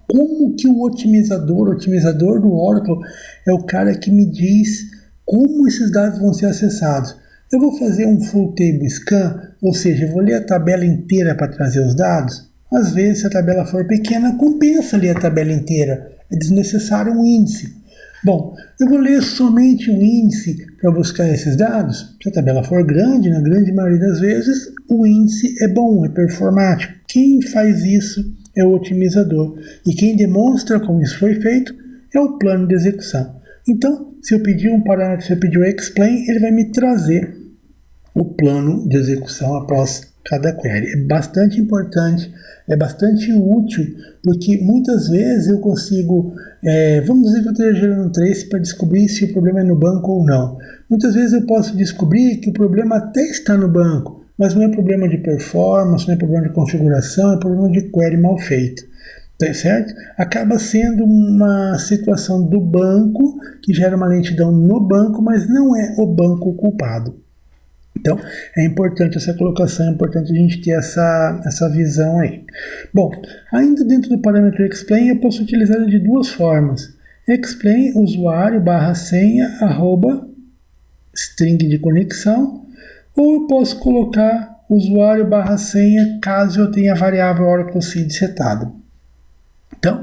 como que o otimizador do Oracle é o cara que me diz como esses dados vão ser acessados. Eu vou fazer um full table scan, ou seja, eu vou ler a tabela inteira para trazer os dados. Às vezes, se a tabela for pequena, compensa ler a tabela inteira. É desnecessário um índice. Bom, eu vou ler somente o índice para buscar esses dados. Se a tabela for grande, na grande maioria das vezes, o índice é bom, é performático. Quem faz isso é o otimizador. E quem demonstra como isso foi feito é o plano de execução. Então, se eu pedir um parâmetro, se eu pedir o explain, ele vai me trazer o plano de execução após cada query. É bastante importante, é bastante útil, porque muitas vezes eu consigo, vamos dizer que eu esteja gerando um trace para descobrir se o problema é no banco ou não. Muitas vezes eu posso descobrir que o problema até está no banco, mas não é problema de performance, não é problema de configuração, é problema de query mal feita. Tá certo? Acaba sendo uma situação do banco que gera uma lentidão no banco, mas não é o banco o culpado. Então, é importante essa colocação, é importante a gente ter essa visão aí. Bom, ainda dentro do parâmetro explain, eu posso utilizar ele de duas formas. Explain usuário barra senha arroba string de conexão, ou eu posso colocar usuário barra senha caso eu tenha a variável Oracle Seed setada. Então,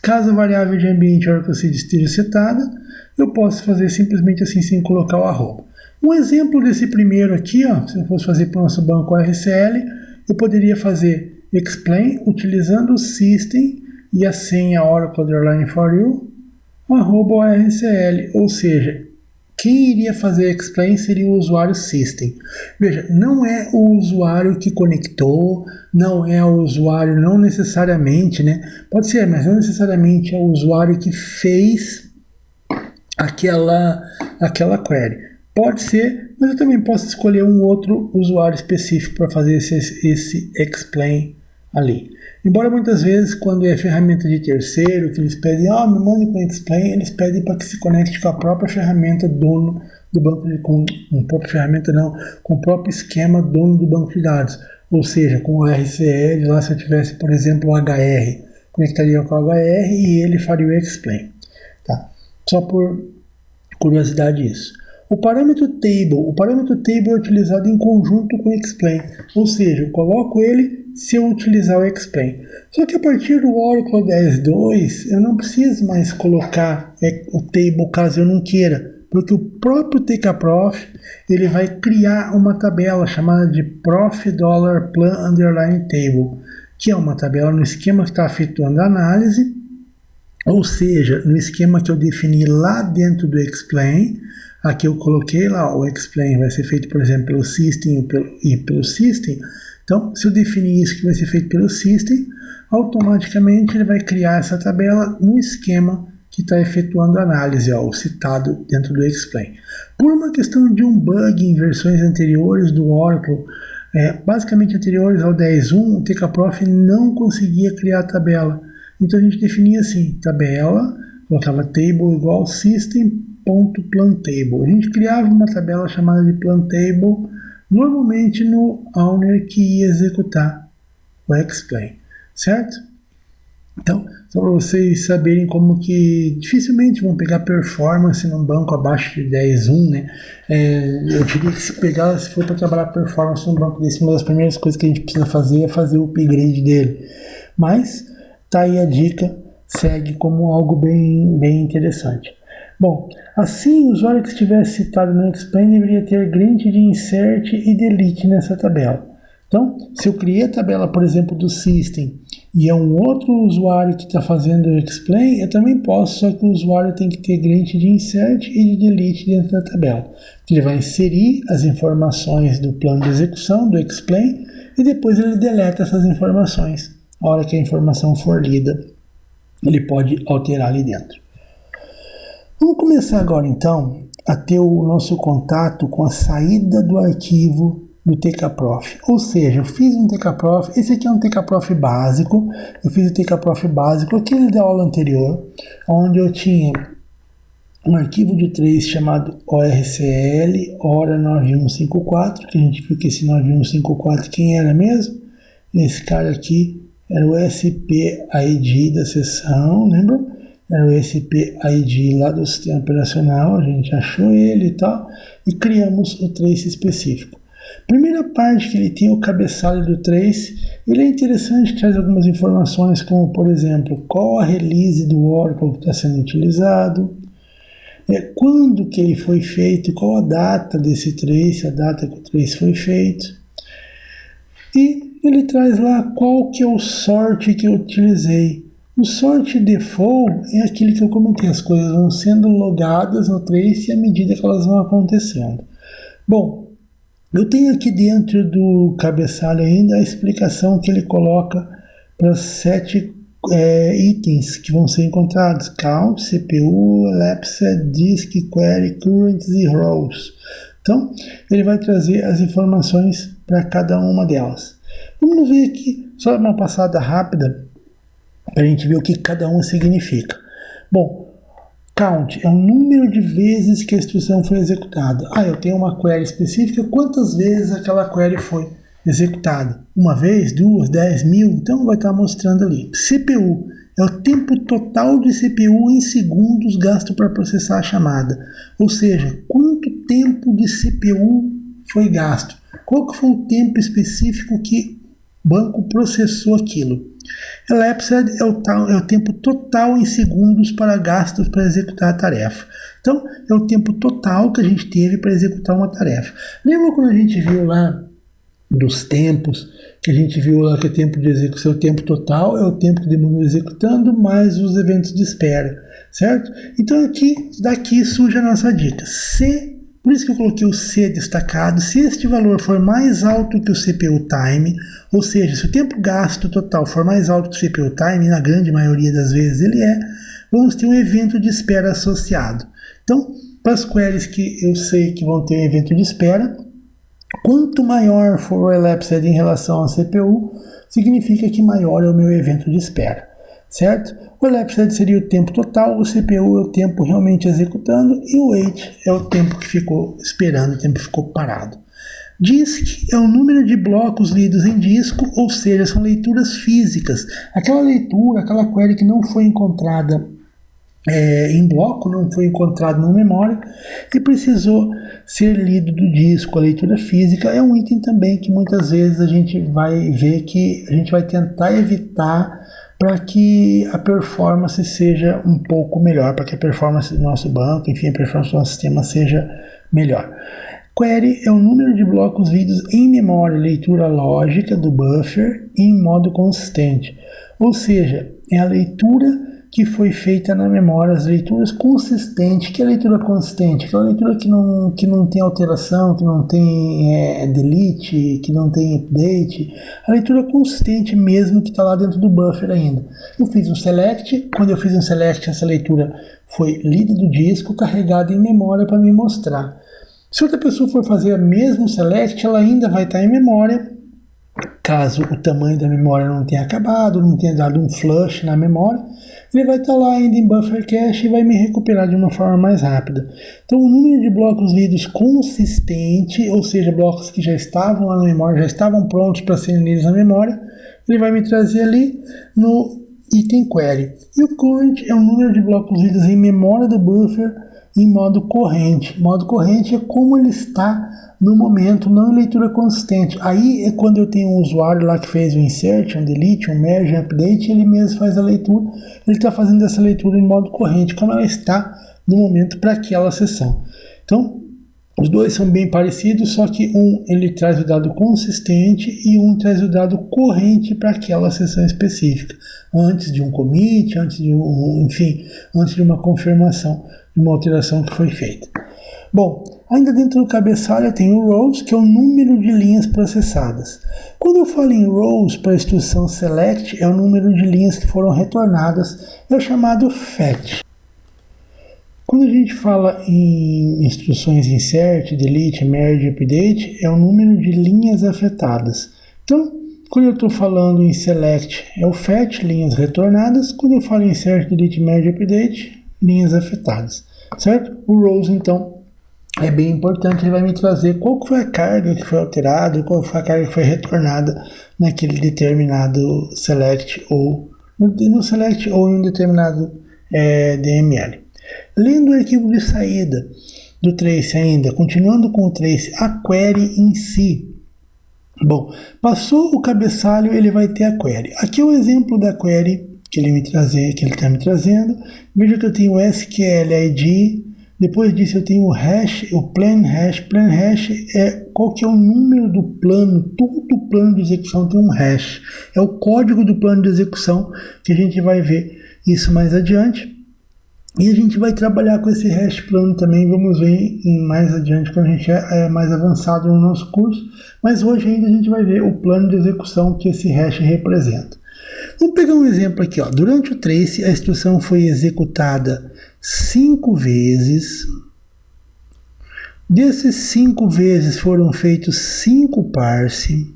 caso a variável de ambiente Oracle Seed esteja setada, eu posso fazer simplesmente assim sem colocar o arroba. Um exemplo desse primeiro aqui, se eu fosse fazer para o nosso banco RCL, eu poderia fazer explain utilizando o system e a senha Oracle for you, arroba RCL, ou seja, quem iria fazer explain seria o usuário system. Veja, não é o usuário que conectou, não é o usuário, não necessariamente, né? Pode ser, mas não necessariamente é o usuário que fez aquela query. Pode ser, mas eu também posso escolher um outro usuário específico para fazer esse explain ali. Embora muitas vezes, quando é ferramenta de terceiro, que eles pedem, me mande com explain, eles pedem para que se conecte com a própria ferramenta dono do banco de com o próprio esquema dono do banco de dados. Ou seja, com o RCL, lá se eu tivesse, por exemplo, o HR, conectaria com o HR e ele faria o explain. Tá? Só por curiosidade isso. O parâmetro table é utilizado em conjunto com o explain, ou seja, eu coloco ele se eu utilizar o explain. Só que a partir do Oracle 10.2 eu não preciso mais colocar o table caso eu não queira, porque o próprio TKProf ele vai criar uma tabela chamada de prof$plan_table, que é uma tabela no esquema que está efetuando a análise, ou seja, no esquema que eu defini lá dentro do explain. Aqui eu coloquei lá, o explain vai ser feito, por exemplo, pelo system e pelo system. Então, se eu definir isso que vai ser feito pelo system, automaticamente ele vai criar essa tabela no esquema que está efetuando a análise, o citado dentro do explain. Por uma questão de um bug em versões anteriores do Oracle, basicamente anteriores ao 10.1, o TKProf não conseguia criar a tabela. Então a gente definia assim, tabela, colocava table igual system.plantable. A gente criava uma tabela chamada de plantable, normalmente no owner que ia executar o explain, certo? Então, só para vocês saberem como que dificilmente vão pegar performance num banco abaixo de 10.1, né? Eu diria que se for para trabalhar performance num banco desse, uma das primeiras coisas que a gente precisa fazer é fazer o upgrade dele. Mas, tá aí a dica, segue como algo bem interessante. Bom, assim o usuário que estivesse citado no explain deveria ter grint de insert e delete nessa tabela. Então, se eu criei a tabela, por exemplo, do system e é um outro usuário que está fazendo o explain, eu também posso, só que o usuário tem que ter grint de insert e de delete dentro da tabela. Ele vai inserir as informações do plano de execução, do explain, e depois ele deleta essas informações. A hora que a informação for lida, ele pode alterar ali dentro. Vamos começar agora então a ter o nosso contato com a saída do arquivo do TKProf. Ou seja, eu fiz um TKProf, esse aqui é um TKProf básico, eu fiz o TKProf básico, aquele da aula anterior, onde eu tinha um arquivo de trace chamado ORCL, hora 9154, que a gente viu que esse 9154 quem era mesmo? Esse cara aqui era o SP-ID da seção, lembra? Era o SP-ID lá do sistema operacional, a gente achou ele e tal, e criamos o trace específico. Primeira parte que ele tem o cabeçalho do trace, ele é interessante, traz algumas informações como, por exemplo, qual a release do Oracle que está sendo utilizado, quando que ele foi feito, qual a data desse trace, a data que o trace foi feito. E ele traz lá qual que é o sort que eu utilizei. O sort default é aquele que eu comentei, as coisas vão sendo logadas no trace à medida que elas vão acontecendo. Bom, eu tenho aqui dentro do cabeçalho ainda a explicação que ele coloca para 7 itens que vão ser encontrados: count, CPU, elapsed, disk, query, currents e rows. Então, ele vai trazer as informações para cada uma delas. Vamos ver aqui, só uma passada rápida, para a gente ver o que cada uma significa. Bom, count é o número de vezes que a instrução foi executada. Eu tenho uma query específica, quantas vezes aquela query foi executada? Uma vez, duas, 10 mil? Então vai estar mostrando ali. CPU é o tempo total de CPU em segundos gasto para processar a chamada. Ou seja, quanto tempo de CPU foi gasto? Qual que foi o tempo específico que o banco processou aquilo? Elapsed é o tempo total em segundos para gastos para executar a tarefa. Então, é o tempo total que a gente teve para executar uma tarefa. Lembra quando a gente viu lá dos tempos, que a gente viu lá que o tempo de execução, o tempo total é o tempo que demorou executando, mais os eventos de espera, certo? Então, daqui surge a nossa dica. Por isso que eu coloquei o C destacado. Se este valor for mais alto que o CPU time, ou seja, se o tempo gasto total for mais alto que o CPU time, na grande maioria das vezes ele vamos ter um evento de espera associado. Então, para as queries que eu sei que vão ter um evento de espera, quanto maior for o elapsed em relação ao CPU, significa que maior é o meu evento de espera, certo? O elapsed seria o tempo total, o CPU é o tempo realmente executando e o wait é o tempo que ficou esperando, o tempo que ficou parado. Disk é o número de blocos lidos em disco, ou seja, são leituras físicas. Aquela leitura, aquela query que não foi encontrada em bloco, não foi encontrado na memória e precisou ser lido do disco. A leitura física é um item também que muitas vezes a gente vai ver que a gente vai tentar evitar para que a performance seja um pouco melhor, para que a performance do nosso banco, enfim, a performance do nosso sistema seja melhor. Query é o número de blocos lidos em memória, leitura lógica do buffer em modo consistente. Ou seja, é a leitura que foi feita na memória, as leituras consistentes. Que é a leitura consistente? Aquela leitura que não tem alteração, que não tem delete, que não tem update. A leitura consistente mesmo que está lá dentro do buffer ainda. Eu fiz um select, quando eu fiz um select, essa leitura foi lida do disco, carregada em memória para me mostrar. Se outra pessoa for fazer o mesmo select, ela ainda vai estar em memória, caso o tamanho da memória não tenha acabado, não tenha dado um flush na memória, ele vai estar lá ainda em buffer cache e vai me recuperar de uma forma mais rápida. Então, o número de blocos lidos consistente, ou seja, blocos que já estavam lá na memória, já estavam prontos para serem lidos na memória, ele vai me trazer ali no item query. E o current é o número de blocos lidos em memória do buffer em modo corrente. Modo corrente é como ele está no momento, não em leitura consistente. Aí é quando eu tenho um usuário lá que fez um insert, um delete, um merge, um update, ele mesmo faz a leitura, ele está fazendo essa leitura em modo corrente, como ela está no momento para aquela sessão. Então, os dois são bem parecidos, só que um ele traz o dado consistente e um traz o dado corrente para aquela sessão específica, antes de um commit, antes de uma confirmação de uma alteração que foi feita. Bom, ainda dentro do cabeçalho eu tenho o rows, que é o número de linhas processadas. Quando eu falo em rows para a instrução select, é o número de linhas que foram retornadas, é o chamado fetch. Quando a gente fala em instruções insert, delete, merge, update, é o número de linhas afetadas. Então, quando eu estou falando em select, é o fetch, linhas retornadas. Quando eu falo em insert, delete, merge, update, linhas afetadas, certo? O rows, então, é bem importante, ele vai me trazer qual foi a carga que foi alterada, qual foi a carga que foi retornada naquele determinado select ou no select ou em um determinado DML. Lendo o arquivo de saída do trace ainda, continuando com o trace, a query em si. Bom, passou o cabeçalho, ele vai ter a query. Aqui é o exemplo da query que ele está me trazendo. Veja que eu tenho o SQL ID. Depois disso eu tenho o hash, o plan hash. Plan hash é qual que é o número do plano. Todo plano de execução tem um hash. É o código do plano de execução, que a gente vai ver isso mais adiante. E a gente vai trabalhar com esse hash plano também. Vamos ver mais adiante quando a gente é mais avançado no nosso curso. Mas hoje ainda a gente vai ver o plano de execução que esse hash representa. Vamos pegar um exemplo aqui. Ó. Durante o trace, a instrução foi executada 5 vezes. Desses 5 vezes foram feitos 5 parse.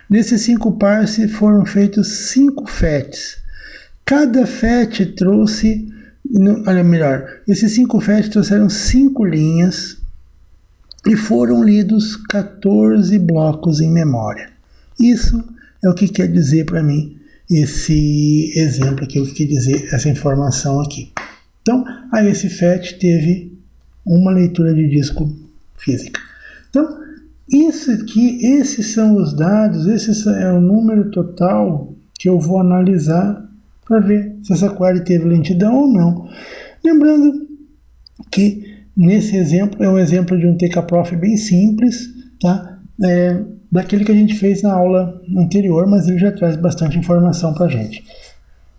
Desses 5 parse foram feitos 5 fetches. Cada fetch trouxe, esses 5 fetches trouxeram 5 linhas e foram lidos 14 blocos em memória. Isso é o que quer dizer para mim esse exemplo aqui, o que quer dizer essa informação aqui. Então, esse fetch teve uma leitura de disco física. Então, isso aqui, esses são os dados, esse é o número total que eu vou analisar para ver se essa query teve lentidão ou não. Lembrando que nesse exemplo é um exemplo de um TKProf bem simples, tá? Daquele que a gente fez na aula anterior, mas ele já traz bastante informação para a gente.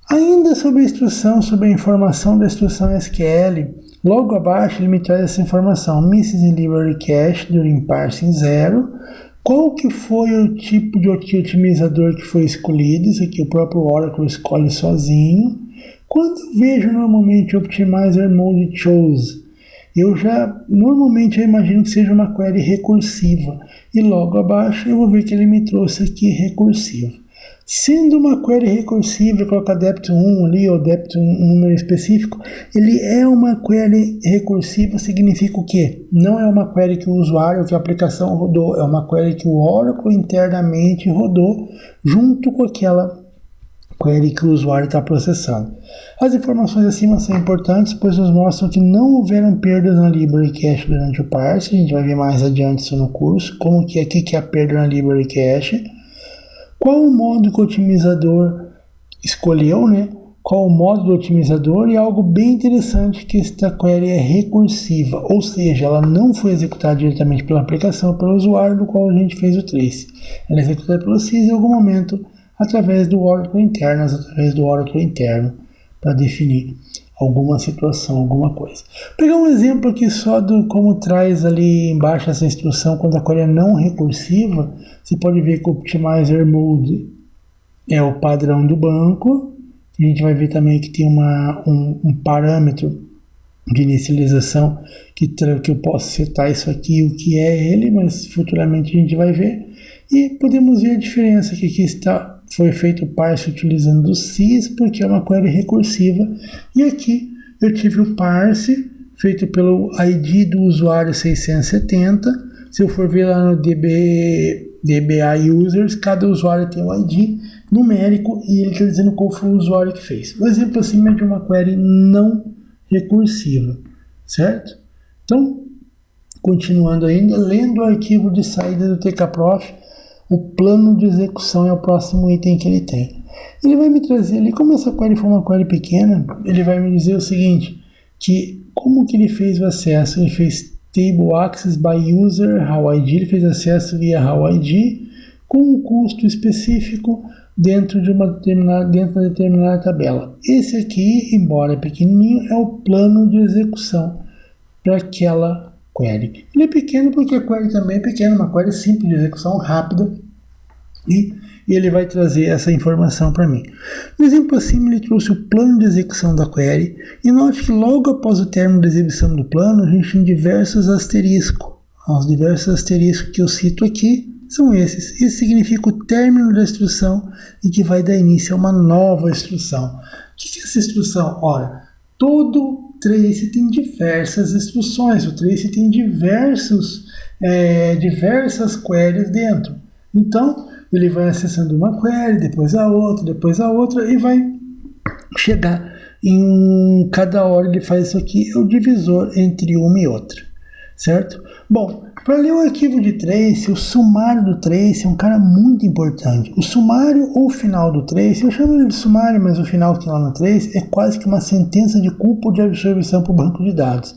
Ainda sobre a instrução, sobre a informação da instrução SQL, logo abaixo ele me traz essa informação: misses in library cache during parsing 0. Qual que foi o tipo de otimizador que foi escolhido? Isso aqui o próprio Oracle escolhe sozinho. Quando eu vejo normalmente Optimizer Mode Chose, eu normalmente imagino que seja uma query recursiva. E logo abaixo eu vou ver que ele me trouxe aqui recursiva. Sendo uma query recursiva, colocar depth1 ali, ou depth um número específico, ele é uma query recursiva, significa o quê? Não é uma query que o usuário, que a aplicação rodou, é uma query que o Oracle internamente rodou, junto com aquela query que o usuário está processando. As informações acima são importantes, pois nos mostram que não houveram perdas na library cache durante o parse. A gente vai ver mais adiante isso no curso, como que aqui que é a perda na library cache. Qual o modo que o otimizador escolheu, né? Qual o modo do otimizador, e algo bem interessante que esta query é recursiva, ou seja, ela não foi executada diretamente pela aplicação, pelo usuário do qual a gente fez o trace. Ela é executada pelo sys em algum momento através do Oracle interno, para definir alguma situação, alguma coisa. Vou pegar um exemplo aqui só do como traz ali embaixo essa instrução quando a query é não recursiva. Você pode ver que o Optimizer Mode é o padrão do banco. A gente vai ver também que tem um parâmetro de inicialização que eu posso setar isso aqui, o que é ele, mas futuramente a gente vai ver. E podemos ver a diferença que aqui foi feito o parse utilizando o sys, porque é uma query recursiva. E aqui eu tive o parse feito pelo ID do usuário 670. Se eu for ver lá no DBA Users, cada usuário tem um ID numérico e ele está dizendo qual foi o usuário que fez. O exemplo assim é de uma query não recursiva, certo? Então, continuando ainda, lendo o arquivo de saída do TKProf, o plano de execução é o próximo item que ele tem. Ele vai me trazer ali, como essa query foi uma query pequena, ele vai me dizer o seguinte, que como que ele fez o acesso? Ele fez Table Access by User How ID, ele fez acesso via How ID, com um custo específico dentro de uma determinada tabela. Esse aqui, embora pequenininho, é o plano de execução para aquela query. Ele é pequeno porque a query também é pequena, uma query simples de execução rápida, e ele vai trazer essa informação para mim. No exemplo acima, ele trouxe o plano de execução da query, e note que logo após o término da exibição do plano, a gente tem diversos asteriscos. Os diversos asteriscos que eu cito aqui são esses. Isso significa o término da instrução e que vai dar início a uma nova instrução. O que é essa instrução? Ora, todo trace tem diversas instruções, o trace tem diversas queries dentro. Então, ele vai acessando uma query, depois a outra, e vai chegar em cada hora ele faz isso aqui, é o divisor entre uma e outra, certo? Bom, para ler o arquivo de trace, o sumário do trace é um cara muito importante. O sumário ou o final do trace, eu chamo ele de sumário, mas o final que tem lá no trace é quase que uma sentença de culpa ou de absorção para o banco de dados.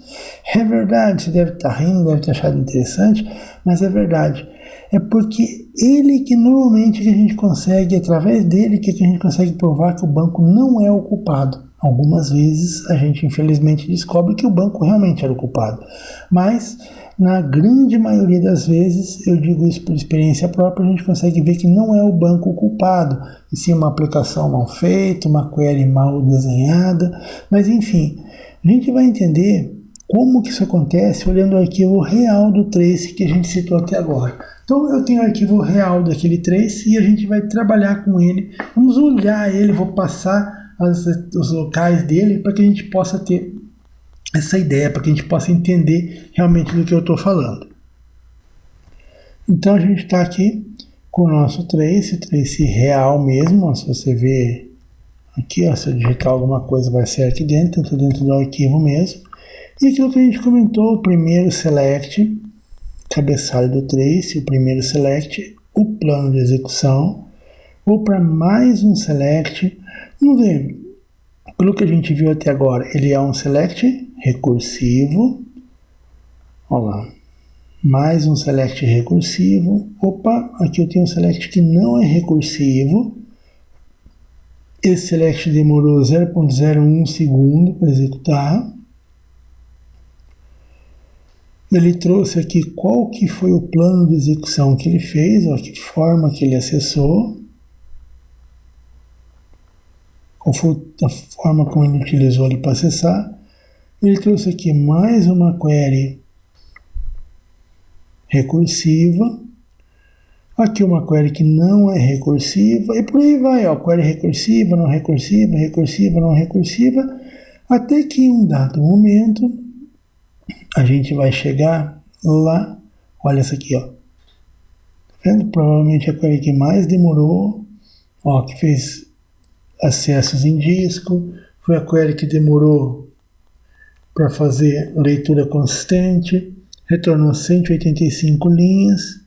É verdade, você deve estar rindo, deve ter achado interessante, mas é verdade. É porque ele que normalmente que a gente consegue, através dele, que a gente consegue provar que o banco não é o culpado. Algumas vezes a gente infelizmente descobre que o banco realmente era o culpado, mas na grande maioria das vezes, eu digo isso por experiência própria, a gente consegue ver que não é o banco o culpado, e sim uma aplicação mal feita, uma query mal desenhada, mas enfim, a gente vai entender como que isso acontece olhando o arquivo real do trace que a gente citou até agora. Então eu tenho o arquivo real daquele trace e a gente vai trabalhar com ele, vamos olhar ele, vou passar os locais dele para que a gente possa ter essa ideia, para que a gente possa entender realmente do que eu estou falando. Então a gente está aqui com o nosso trace real mesmo, ó, se você ver aqui, ó, se eu digitar alguma coisa vai ser aqui dentro, estou dentro do arquivo mesmo. E aquilo que a gente comentou, o primeiro select, cabeçalho do trace, o primeiro select, o plano de execução, ou para mais um select. Vamos ver, pelo que a gente viu até agora, ele é um select recursivo, olha lá, mais um select recursivo, opa, aqui eu tenho um select que não é recursivo, esse select demorou 0.01 segundo para executar, ele trouxe aqui qual que foi o plano de execução que ele fez, ó, que forma que ele acessou, qual foi a forma como ele utilizou ali para acessar. Ele trouxe aqui mais uma query recursiva, aqui uma query que não é recursiva, e por aí vai, ó, query recursiva, não recursiva, recursiva, não recursiva, até que em um dado momento a gente vai chegar lá, olha essa aqui, ó, tá vendo? Provavelmente a query que mais demorou, ó, que fez acessos em disco, foi a query que demorou para fazer leitura consistente, retornou 185 linhas,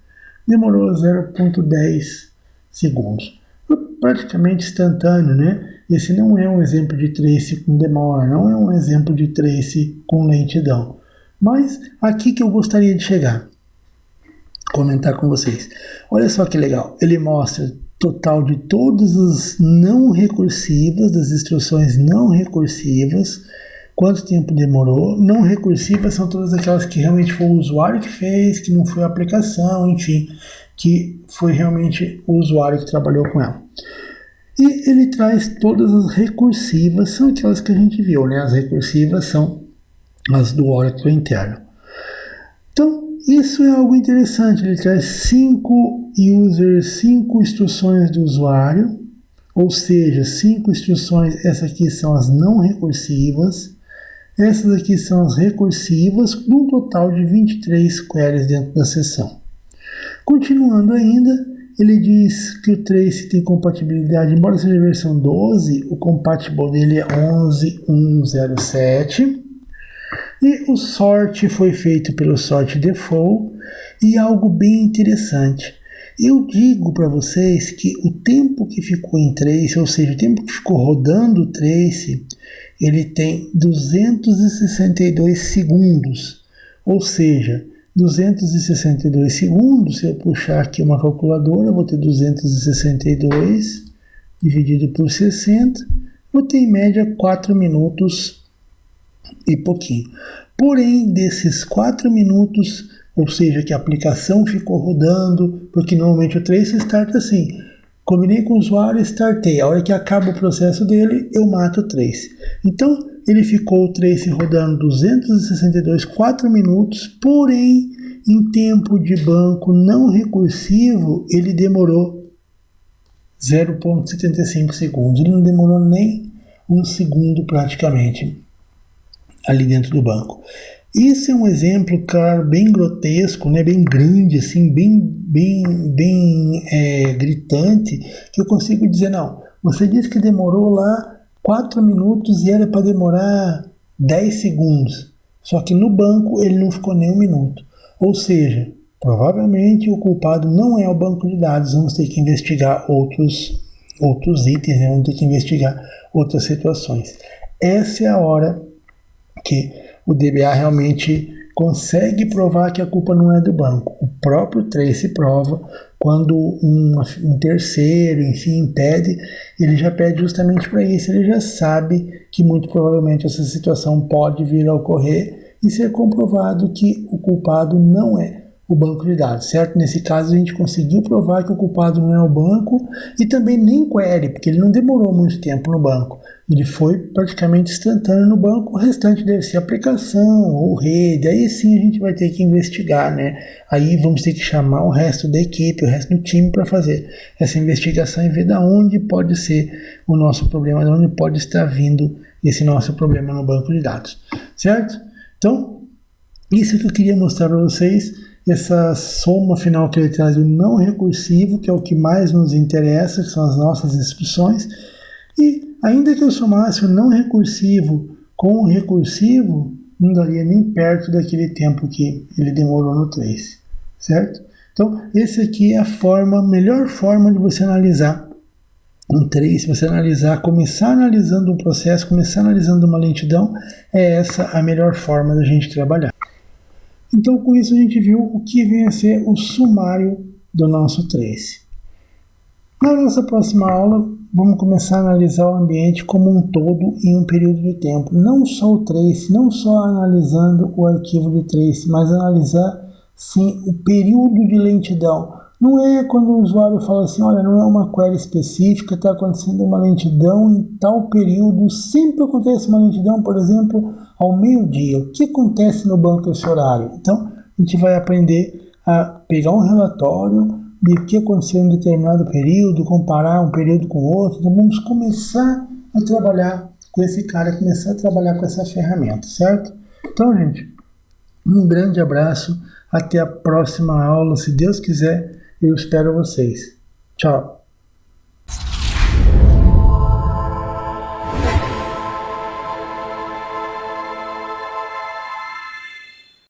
demorou 0.10 segundos. Foi praticamente instantâneo, né? Esse não é um exemplo de trace com demora, não é um exemplo de trace com lentidão. Mas aqui que eu gostaria de chegar, comentar com vocês. Olha só que legal, ele mostra total de todas as não recursivas, das instruções não recursivas, quanto tempo demorou. Não recursivas são todas aquelas que realmente foi o usuário que fez, que não foi a aplicação, enfim, que foi realmente o usuário que trabalhou com ela. E ele traz todas as recursivas, são aquelas que a gente viu, né? As recursivas são as do Oracle interno. Então, isso é algo interessante, ele traz 5 instruções do usuário, ou seja, 5 instruções, essas aqui são as não recursivas, essas aqui são as recursivas, num total de 23 queries dentro da sessão. Continuando ainda, ele diz que o trace tem compatibilidade, embora seja a versão 12, o compatible dele é 11.1.07, e o sort foi feito pelo sort default, e algo bem interessante. Eu digo para vocês que o tempo que ficou em trace, ou seja, o tempo que ficou rodando o trace, ele tem 262 segundos. Ou seja, 262 segundos, se eu puxar aqui uma calculadora, eu vou ter 262 dividido por 60, eu tenho em média 4 minutos e pouquinho. Porém, desses 4 minutos, ou seja, que a aplicação ficou rodando, porque normalmente o trace starta assim, combinei com o usuário, startei, a hora que acaba o processo dele, eu mato o trace. Então, ele ficou o trace rodando 262, 4 minutos, porém, em tempo de banco não recursivo, ele demorou 0.75 segundos, ele não demorou nem um segundo praticamente. ali dentro do banco. Isso é um exemplo, claro, bem grotesco, né, bem grande, assim, bem gritante, que eu consigo dizer, não, você disse que demorou lá 4 minutos e era para demorar 10 segundos. Só que no banco ele não ficou nem 1 minuto. Ou seja, provavelmente o culpado não é o banco de dados. Vamos ter que investigar outros itens, né? Vamos ter que investigar outras situações. Essa é a hora que o DBA realmente consegue provar que a culpa não é do banco. O próprio Trace prova quando um terceiro, enfim, pede, ele já pede justamente para isso. Ele já sabe que muito provavelmente essa situação pode vir a ocorrer e ser comprovado que o culpado não é o banco de dados, certo? Nesse caso a gente conseguiu provar que o culpado não é o banco e também nem query, porque ele não demorou muito tempo no banco. Ele foi praticamente instantâneo no banco, o restante deve ser aplicação ou rede, aí sim a gente vai ter que investigar, né? Aí vamos ter que chamar o resto da equipe, o resto do time para fazer essa investigação e ver de onde pode ser o nosso problema, de onde pode estar vindo esse nosso problema no banco de dados, certo? Então, isso que eu queria mostrar para vocês, essa soma final que ele traz do não recursivo, que é o que mais nos interessa, que são as nossas instruções, e ainda que eu somasse o não recursivo com o recursivo, não daria nem perto daquele tempo que ele demorou no trace, certo? Então, esse aqui é a melhor forma de você analisar um trace, você começar analisando um processo, começar analisando uma lentidão, é essa a melhor forma da gente trabalhar. Então, com isso a gente viu o que vem a ser o sumário do nosso trace. Na nossa próxima aula, vamos começar a analisar o ambiente como um todo em um período de tempo. Não só o trace, não só analisando o arquivo de trace, mas analisar, sim, o período de lentidão. Não é quando o usuário fala assim, olha, não é uma query específica, está acontecendo uma lentidão em tal período, sempre acontece uma lentidão, por exemplo, ao meio-dia. O que acontece no banco esse horário? Então, a gente vai aprender a pegar um relatório de o que aconteceu em determinado período, comparar um período com o outro. Então, vamos começar a trabalhar com esse cara, começar a trabalhar com essa ferramenta, certo? Então, gente, um grande abraço, até a próxima aula, se Deus quiser, eu espero vocês. Tchau!